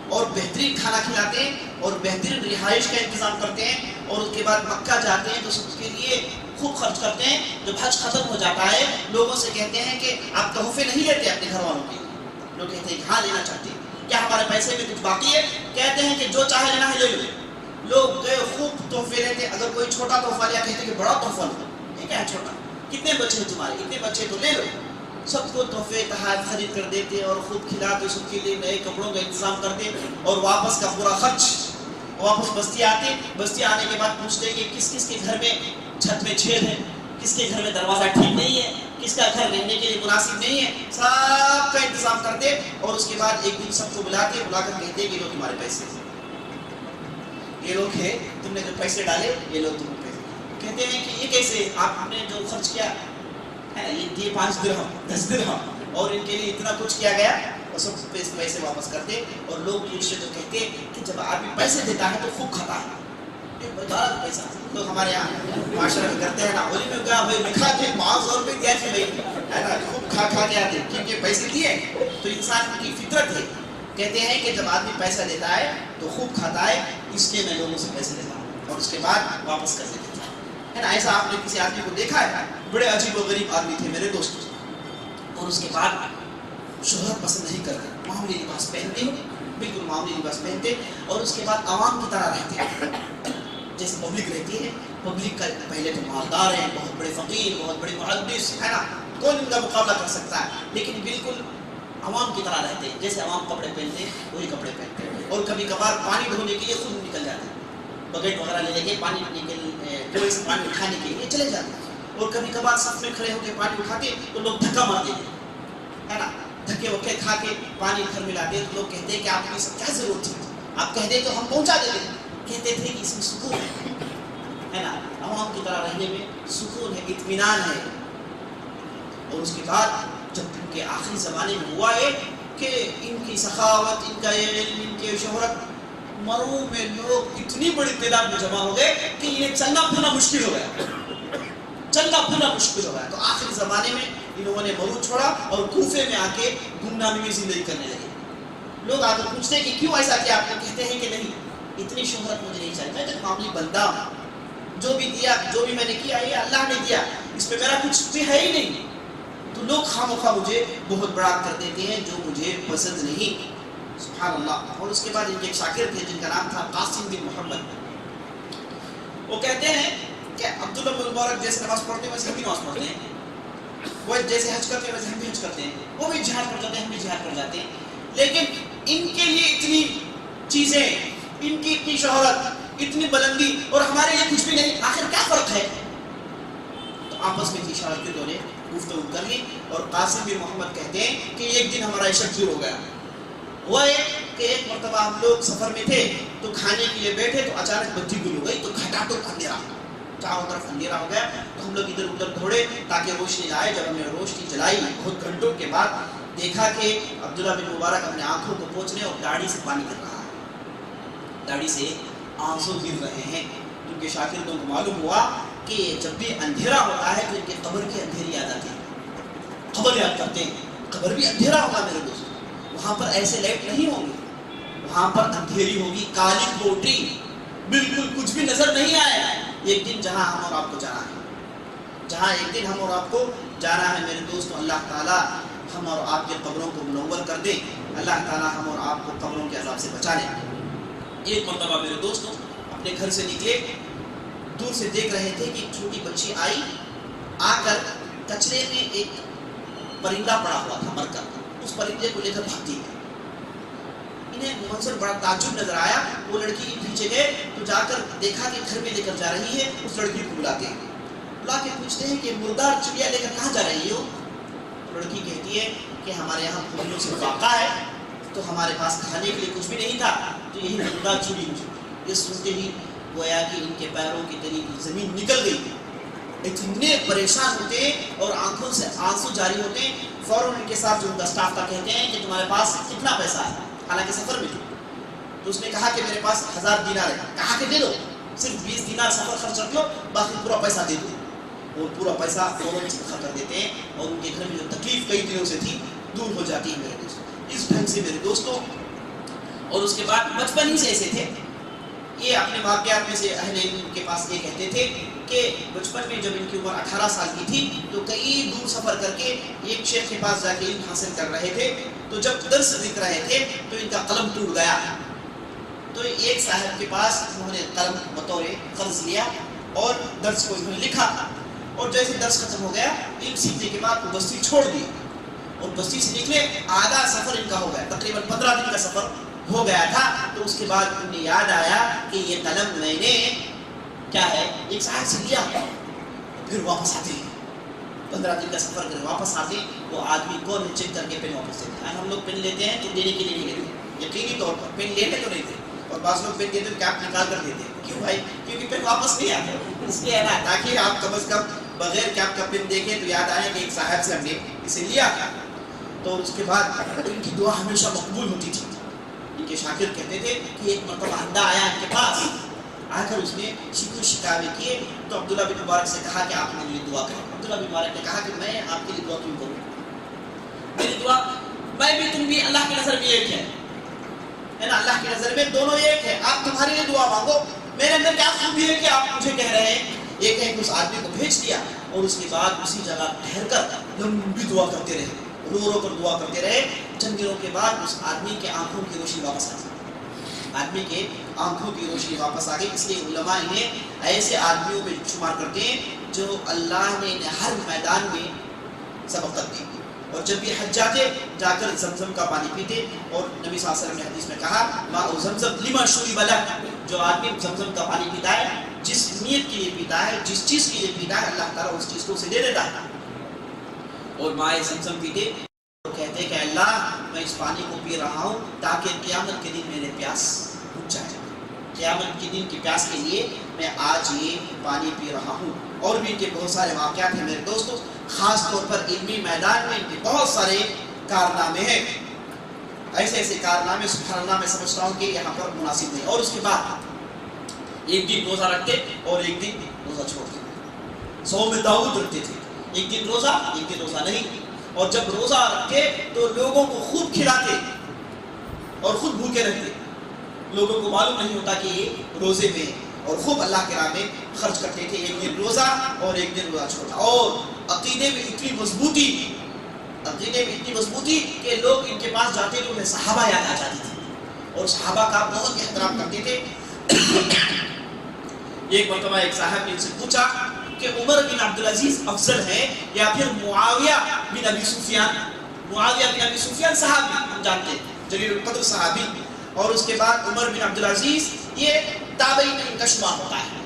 اور بہترین کھانا کھلاتے ہیں اور بہترین رہائش کا انتظام کرتے ہیں. اور اس کے بعد مکہ جاتے ہیں تو سب کے لیے خوب خرچ کرتے ہیں. جب حج ختم ہو جاتا ہے لوگوں سے کہتے ہیں کہ آپ تحفے نہیں لیتے اپنے گھر والوں کے لیے. لوگ کہتے ہیں کہ ہاں لینا چاہتے ہیں. کیا ہمارے پیسے میں کچھ باقی ہے؟ کہتے ہیں کہ جو چاہے لینا ہے لے لو. لوگ گئے خوب تحفے لیتے. اگر کوئی چھوٹا تحفہ لیا کہتے ہیں کہ بڑا تحفہ لو. یہ کیا ہے چھوٹا؟ کتنے بچے ہیں تمہارے؟ اتنے بچے تو لے لو. سب کو تحفے تحائف خرید کر دیتے اور خوب کھلاتے، سب کے لیے نئے کپڑوں کا انتظام کرتے. اور واپس کا پورا خرچ، واپس بستی آتے. بستی آنے کے بعد پوچھتے کہ کس کس کے گھر میں چھت میں چھید ہے، کس کے گھر میں دروازہ ٹھیک نہیں ہے، کس کا گھر رہنے کے لیے مناسب نہیں ہے. سب کا انتظام کرتے اور اس کے بعد ایک دن سب کو بلا کر کہتے کہ لو تمہارے پیسے، یہ لوگ ہے تم نے جو پیسے ڈالے یہ لوگ تم پیسے. کہتے ہیں کہ یہ کیسے؟ آپ نے جو خرچ کیا ہے یہ دیے 5 درہم 10 درہم اور ان کے لیے اتنا کچھ کیا گیا، اور سب پیسے واپس کرتے. اور لوگ پوچھتے تو کہتے کہ جب آدمی پیسے دیتا ہے تو خوب کھاتا ہے. پیسہ لوگ ہمارے یہاں معاشرے میں کرتے ہیں نا، ہولی میں کیا بھائی لکھا کے 500 روپے دیا کہ بھائی ہے نا، خوب کھا کے آتے کیونکہ پیسے دیے. تو انسان کی فطرت ہے کہتے ہیں کہ جب آدمی پیسہ دیتا ہے تو خوب کھاتا ہے، اس لیے میں لوگوں سے پیسے لیتا ہوں اور اس کے بعد واپس کر دیتا ہے نا۔ ایسا آپ نے کسی آدمی کو دیکھا ہے؟ بڑے عجیب و غریب آدمی تھے میرے دوست، اور اس کے بعد شہرت پسند نہیں کرتے، معمولی لباس پہنتے، بالکل معمولی لباس پہنتے، اور اس کے بعد عوام کی طرح رہتے ہیں جیسے پبلک رہتی ہے۔ پبلک کا پہلے تو مالدار ہیں، بہت بڑے فقیر، بہت بڑے محدث ہے نا، کون ان کا مقابلہ کر سکتا ہے، لیکن بالکل عوام کی طرح رہتے ہیں، جیسے عوام کپڑے پہنتے ہیں وہی کپڑے پہنتے ہیں، اور کبھی کبھار پانی دھونے کے لیے خود نکل جاتے ہیں، بکیٹ وغیرہ لے کے پانی کنویں سے پانی اٹھانے کے لیے چلے جاتے ہیں، اور کبھی کبھار صف میں کھڑے ہو کے پانی اٹھاتے تو لوگ دھکا مار دیتے ہے نا، دھکے وکے کھا کے پانی گھر میں لاتے تو لوگ کہتے ہیں کہ آپ کی سب کیا ضرورت تھی، آپ کہہ دیں تو ہم پہنچا دیتے، کہتے تھے کہ اس میں سکون ہے نا، عوام کی طرح رہنے میں سکون ہے، اطمینان ہے۔ اور اس کے بعد جب ان کے آخری زمانے میں ہوا ہے کہ ان کی سخاوت، ان کا علم، ان کی شہرت، مرو میں لوگ اتنی بڑی تعداد میں جمع ہو گئے کہ انہیں چلنا پھرنا مشکل ہو گیا، چلنا پھرنا مشکل ہو گیا، تو آخری زمانے میں انہوں نے مرو چھوڑا اور کوفے میں آ کے گمنامی میں زندگی کرنے لگے۔ لوگ آ کر پوچھتے ہیں کہ کیوں ایسا کیا، آپ کہتے ہیں کہ نہیں، اتنی شہرت مجھے نہیں چاہیے، میں تو معمولی بندہ ہوں، جو بھی دیا، جو بھی میں نے کیا یہ اللہ نے دیا، اس پہ میرا کچھ بھی ہے ہی نہیں، تو لوگ خواہ مجھے بہت بڑا کر دیتے ہیں جو مجھے پسند نہیں، سبحان اللہ۔ اور اس کے بعد ان کے ایک شاگرد تھے جن کا نام تھا قاسم بن محمد، وہ کہتے ہیں کہ عبداللہ بن مبارک جیسے نماز پڑھتے ہیں ویسے ہم بھی نماز پڑھتے ہیں، وہ جیسے حج کرتے ہیں ویسے ہم بھی حج کرتے ہیں، وہ بھی جہاد پر جاتے ہیں ہم بھی جہاد پر جاتے ہیں، لیکن ان کے لیے اتنی چیزیں، ان کی اتنی شہرت، اتنی بلندی، اور ہمارے لیے کچھ بھی نہیں، آخر کیا فرق ہے؟ تو آپس میں شاگردوں نے گفتگو کر لی، اور قاسم بن محمد کہتے ہیں کہ ایک دن ہمارا شک ہو گیا، وہ کہ ایک مرتبہ ہم لوگ سفر میں تھے تو کھانے کے لیے بیٹھے تو اچانک بتی گل ہو گئی، تو کھٹاٹو اندھیرا، چاروں طرف اندھیرا ہو گیا، تو ہم لوگ ادھر ادھر دوڑے تاکہ روشنی آئے۔ جب ہم نے روشنی جلائی بہت گھنٹوں کے بعد دیکھا کہ عبداللہ بن مبارک اپنے آنکھوں کو پوچھ رہے اور داڑھی سے پانی گر رہا ہے، داڑھی سے آنسو گر رہے ہیں۔ ان کے شاگردوں کو معلوم ہوا کہ جب بھی اندھیرا ہوتا ہے تو ان کے قبر کی اندھیری یاد آتی ہے، قبر یاد کرتے ہیں، قبر بھی اندھیرا ہوگا میرے دوست، وہاں پر ایسے لائٹ نہیں ہوں گے، وہاں پر اندھیری ہوگی، کالی کوٹری، بالکل کچھ بھی نظر نہیں آئے گا۔ ایک دن جہاں ہم اور آپ کو جانا ہے، جہاں ایک دن ہم اور آپ کو جانا ہے میرے دوستوں، اللہ تعالیٰ ہم اور آپ کے قبروں کو منور کر دے، اللہ تعالیٰ ہم اور آپ کو قبروں کے عذاب سے بچا لے۔ ایک مرتبہ میرے دوستوں اپنے گھر سے نکلے، دور سے دیکھ رہے تھے کہ ایک چھوٹی بچی آئی، آ کر کچرے میں ایک پرندہ پڑا ہوا تھا مر کر، اس پرندے کو لے کر بھاگتی ہے۔ انہیں منظر بڑا تعجب نظر آیا، وہ لڑکی کے پیچھے گئے تو جا کر دیکھا کہ گھر میں لے کر جا رہی ہے، اس لڑکی کو بلاتے ہیں، بلا کے پوچھتے ہیں کہ مردار چڑیا لے کر کہاں جا رہی ہو؟ لڑکی کہتی ہے کہ ہمارے یہاں پھولوں سے واقع ہے، تو ہمارے پاس کھانے کے لیے کچھ بھی نہیں تھا، تو یہی مردار چڑی مجھے۔ یہ سنتے ہی گویا کہ ان کے پیروں کی تلی زمین نکل گئی، اتنے پریشان ہوتے ہیں اور آنکھوں سے آنسو جاری ہوتے ہیں۔ فوراً ان کے ساتھ جو ان کا سٹاف تھا کہتے ہیں کہ تمہارے پاس کتنا پیسہ ہے، حالانکہ سفر میں تھے، تو اس نے کہا کہ میرے پاس 1000 دینار ہے، کہا کہ دے دو، صرف 20 دینار سفر خرچ رکھ لو، باقی پورا پیسہ دے دو۔ اور پورا پیسہ فوراً چکا کر دیتے ہیں، اور ان کے گھر میں جو تکلیف کئی دنوں سے تھی دور ہو جاتی ہے میرے دوستوں۔ اس ڈھنگ سے میرے دوستوں، اور اس کے بعد بچپن ہی سے ایسے تھے، یہ اپنے واقعات میں سے اہل علم کے پاس یہ کہتے تھے کہ بچپن میں جب ان کی عمر 18 سال کی تھی تو کئی دور سفر کر کے ایک شیخ کے پاس جا کے علم حاصل کر رہے تھے، تو جب درس لکھ رہے تھے تو ان کا قلم ٹوٹ گیا، تو ایک صاحب کے پاس انہوں نے قلم بطور قرض لیا اور درس کو انہوں نے لکھا، اور جیسے درس ختم ہو گیا علم سیکھنے کے بعد وہ بستی چھوڑ دی، اور بستی سے نکلے آدھا سفر ان کا ہو گیا، تقریباً 15 دن کا سفر ہو گیا تھا، تو اس کے بعد انہیں یاد آیا کہ یہ قلم میں نے کیا ہے ایک صاحب سے لیا، پھر واپس آتے 15 دن کا سفر کر واپس آتے، وہ آدمی کون ہے چیک کر کے پین واپس دیتے ہیں۔ ہم لوگ پین لیتے ہیں تو دینے کے لیے نہیں لیتے، یقینی طور پر پین لیتے تو نہیں تھے، اور بعض لوگ پین دیتے تو کیپ نکال کر دیتے، کیوں بھائی؟ کیونکہ پین واپس نہیں آتا، اس لیے ہے نا، تاکہ آپ کم از کم بغیر کیپ کا پین دیکھیں تو یاد آئے کہ ایک صاحب سے ہم نے اسے لیا تھا۔ تو اس کے بعد ان کی دعا ہمیشہ مقبول ہوتی تھی۔ ان کے شاگرد کہتے تھے کہ ایک مرتبہ اندھا آیا ان کے پاس، آ کر اس نے شکوے شکایت کیے، تو عبداللہ بن مبارک سے کہا کہ آپ میرے لیے دعا کریں۔ عبداللہ بن مبارک نے کہا کہ میں آپ کے لیے دعا کیوں کروں، میری دعا، میں بھی تم بھی اللہ کی نظر میں ایک ہے، ہے نا، اللہ کی نظر میں دونوں ایک ہے. آپ تمہارے لیے دعا مانگو، میرے اندر کیا خوبی ہے کہ آپ مجھے کہہ رہے ہیں. ایک ہے کہ اس آدمی کو بھیج دیا اور اس کے بعد اسی جگہ ٹھہر کر لمبی دعا کرتے رہے، رو رو کر دعا کرتے رہے. چند دنوں کے بعد اس آدمی کے آنکھوں کی روشنی واپس آ گئی. آدمی کے آنکھوں کی روشنی واپس آ گئی. اس لیے علماء انہیں ایسے آدمیوں میں شمار کرتے ہیں جو اللہ نے انہیں ہر میدان میں سبقت دی. اور جب یہ حج جاتے جا کر زمزم کا پانی پیتے. اور نبی صلی اللہ علیہ وسلم نے حدیث میں کہا ماء زمزم لما شرب لہ، جو آدمی زمزم کا پانی پیتا ہے جس نیت کے لیے پیتا ہے، جس چیز کے لیے پیتا ہے، اللہ تعالیٰ اس چیز کو اسے دے دیتا ہے. اور مائے زمزم پیتے اور کہتے کہ اللہ میں اس پانی کو پی رہا ہوں تاکہ قیامت کے دن میرے پیاس بجھ جائے. قیامت کے دن کی پیاس کے لیے میں آج یہ پانی پی رہا ہوں. اور بھی ان کے بہت سارے واقعات ہیں میرے دوستوں، خاص طور پر علمی میدان میں ان کے بہت سارے کارنامے ہیں. ایسے ایسے کارنامے سبحان اللہ میں سمجھتا ہوں کہ یہاں پر مناسب نہیں. اور اس کے بعد ایک دن روزہ رکھتے اور ایک دن روزہ چھوڑتے. صوم داؤد رکھتے تھے، ایک دن روزہ ایک دن روزہ نہیں. اور جب روزہ رکھتے تو لوگوں کو خوب کھلاتے اور خود بھوکے رہتے. لوگوں کو معلوم نہیں ہوتا کہ یہ روزے میں، اور خوب اللہ کے راہ میں خرچ کرتے تھے. ایک دن روزہ اور ایک دن روزہ چھوڑا. اور عقیدے میں اتنی مضبوطی کہ لوگ ان کے پاس جاتے تو انہیں صحابہ یاد آ جاتی تھی اور صحابہ کا بہت احترام کرتے تھے. ایک مرتبہ ایک صاحب نے ان سے پوچھا کہ عمر بن عبدالعزیز افضل ہے یا پھر معاویہ بن ابی سفیان. معاویہ بن ابی سفیان صحابی ہم جانتے ہیں، جلیل القدر صحابی. اور اس کے بعد عمر بن عبدالعزیز یہ تابعین میں ان کا شمار ہوتا ہے.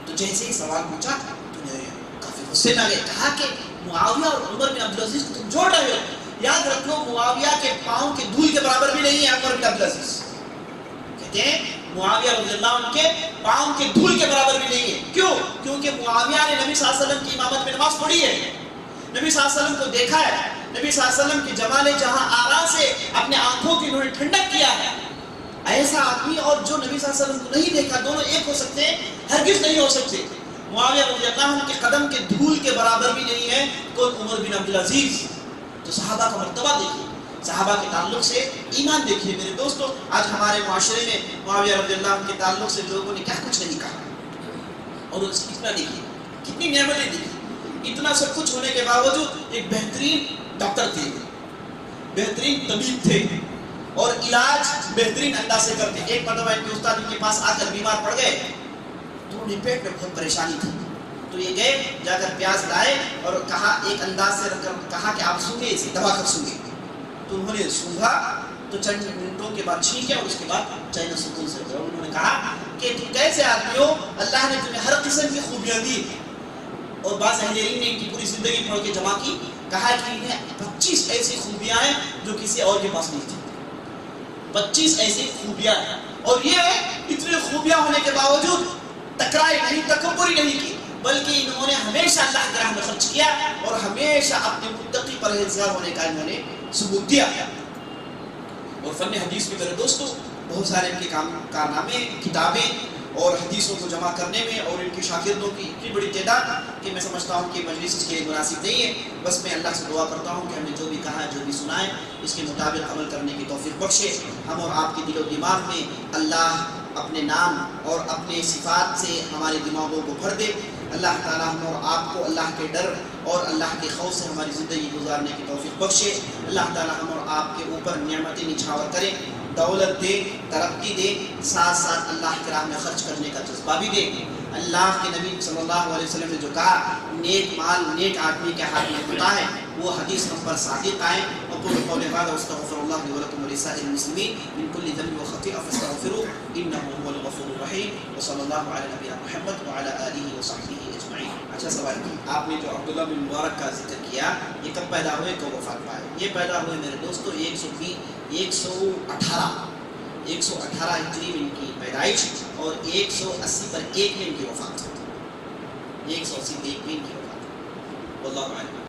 تو جیسے ہی سوال پوچھا تو نے کافی غصے میں گئے، کہا کہ معاویہ اور عمر بن عبدالعزیز کو تم جوڑ رہے ہو. یاد رکھو معاویہ کے پاؤں کے دھول کے برابر بھی نہیں ہے عمر بن عبدالعزیز. کہتے ہیں معاویہ رضی اللہ عنہ کے پاؤں کے دھول کے برابر بھی نہیں ہے. کیوں؟ کیونکہ معاویہ نے نبی صلی اللہ علیہ وسلم کی امامت میں نماز پڑھی ہے، نبی صلی اللہ علیہ وسلم کو دیکھا ہے، نبی صلی اللہ علیہ وسلم کی جمال جہاں آرا سے اپنے آنکھوں کی انہوں نے ٹھنڈک کیا ہے. ایسا آدمی اور جو نبی صلی اللہ علیہ وسلم کو نہیں دیکھا، دونوں ایک ہو سکتے ہیں؟ ہرگز نہیں ہو سکتے. معاویہ رضی اللہ عنہ کے قدم کے دھول کے برابر بھی نہیں ہے کون؟ عمر بن عبدالعزیز. تو صحابہ کا مرتبہ دیکھیے، صحابہ کے تعلق سے ایمان دیکھیے میرے دوستوں. آج ہمارے معاشرے میں معاویہ رضی اللہ عنہ کے تعلق سے لوگوں نے کیا کچھ نہیں کہا. اور اتنا دیکھیے، کتنی نعمتیں دیکھیے. اتنا سب کچھ ہونے کے باوجود ایک بہترین ڈاکٹر تھے، بہترین طبیب تھے اور علاج بہترین انداز سے کرتے. ایک مرتبہ ان کے استاد ان کے پاس آ کر بیمار پڑ گئے تو انہیں پیٹ میں بہت پریشانی تھی. تو یہ گئے جا کر پیاز لائے اور کہا، ایک انداز سے رکھ کر کہا کہ آپ سونگے اسے، دبا کر سونگے. تو انہوں نے سونگا تو چند منٹوں کے بعد چھینکے اور اس کے بعد چین سکون سے کرو. انہوں نے کہا کہ تم کیسے آدمی ہو، اللہ نے تمہیں ہر قسم کی خوبیاں دی. اور بعض اہل علم نے ان کی پوری زندگی پڑھ کے جمع کی، کہا کہ انہیں 25 ایسی خوبیاں ہیں جو کسی اور کے پاس نہیں تھی. 25 ایسی خوبیاں ہیں، اور یہ اتنی خوبیاں ہونے کے باوجود تکرار نہیں، تکبر نہیں کی، بلکہ انہوں نے ہمیشہ اللہ کی راہ میں خرچ کیا اور ہمیشہ اپنے متقی پرہیزگار ہونے کا انہوں نے ثبوت دیا. اور فن حدیث میں میرے دوستوں بہت سارے ان کے کارنامے، کتابیں اور حدیثوں کو جمع کرنے میں، اور ان کے شاگردوں کی اتنی بڑی تعداد کہ میں سمجھتا ہوں کہ مجلس اس کے لیے مناسب نہیں ہے. بس میں اللہ سے دعا کرتا ہوں کہ ہمیں جو بھی کہا، جو بھی سنائے، اس کے مطابق عمل کرنے کی توفیق بخشے. ہم اور آپ کے دل و دماغ میں اللہ اپنے نام اور اپنے صفات سے ہمارے دماغوں کو بھر دے. اللہ تعالیٰ ہم اور آپ کو اللہ کے ڈر اور اللہ کے خوف سے ہماری زندگی گزارنے کی توفیق بخشے. اللہ تعالیٰ ہم اور آپ کے اوپر نعمتیں نچھاور کرے، دولت دے، ترقی دے، ساتھ ساتھ اللہ کی راہ میں خرچ کرنے کا جذبہ بھی دے. اللہ کے نبی صلی اللہ علیہ وسلم نے جو کہا نیک مال نیک آدمی کے ہاتھ میں ہوتا ہے، وہ حدیث نمبر صادق آئے. اقول قولی ھذا واستغفر اللہ لي ولكم ولسائر المسلمين من كل ذنب وخطيئة فاستغفروه انه هو الغفور الرحيم وصلى الله على نبينا محمد وعلى آله وصحبه اجمعین. اچھا سوال کیا آپ نے جو عبداللہ بن مبارک کا ذکر کیا، یہ کب پیدا ہوئے، کب وفات پائے؟ یہ پیدا ہوئے میرے دوستو 118 ہجری میں ان کی پیدائش اور 180 پر 1 میں ان کی وفات. 180 پر 1 میں ان کی وفات. واللہ اعلم.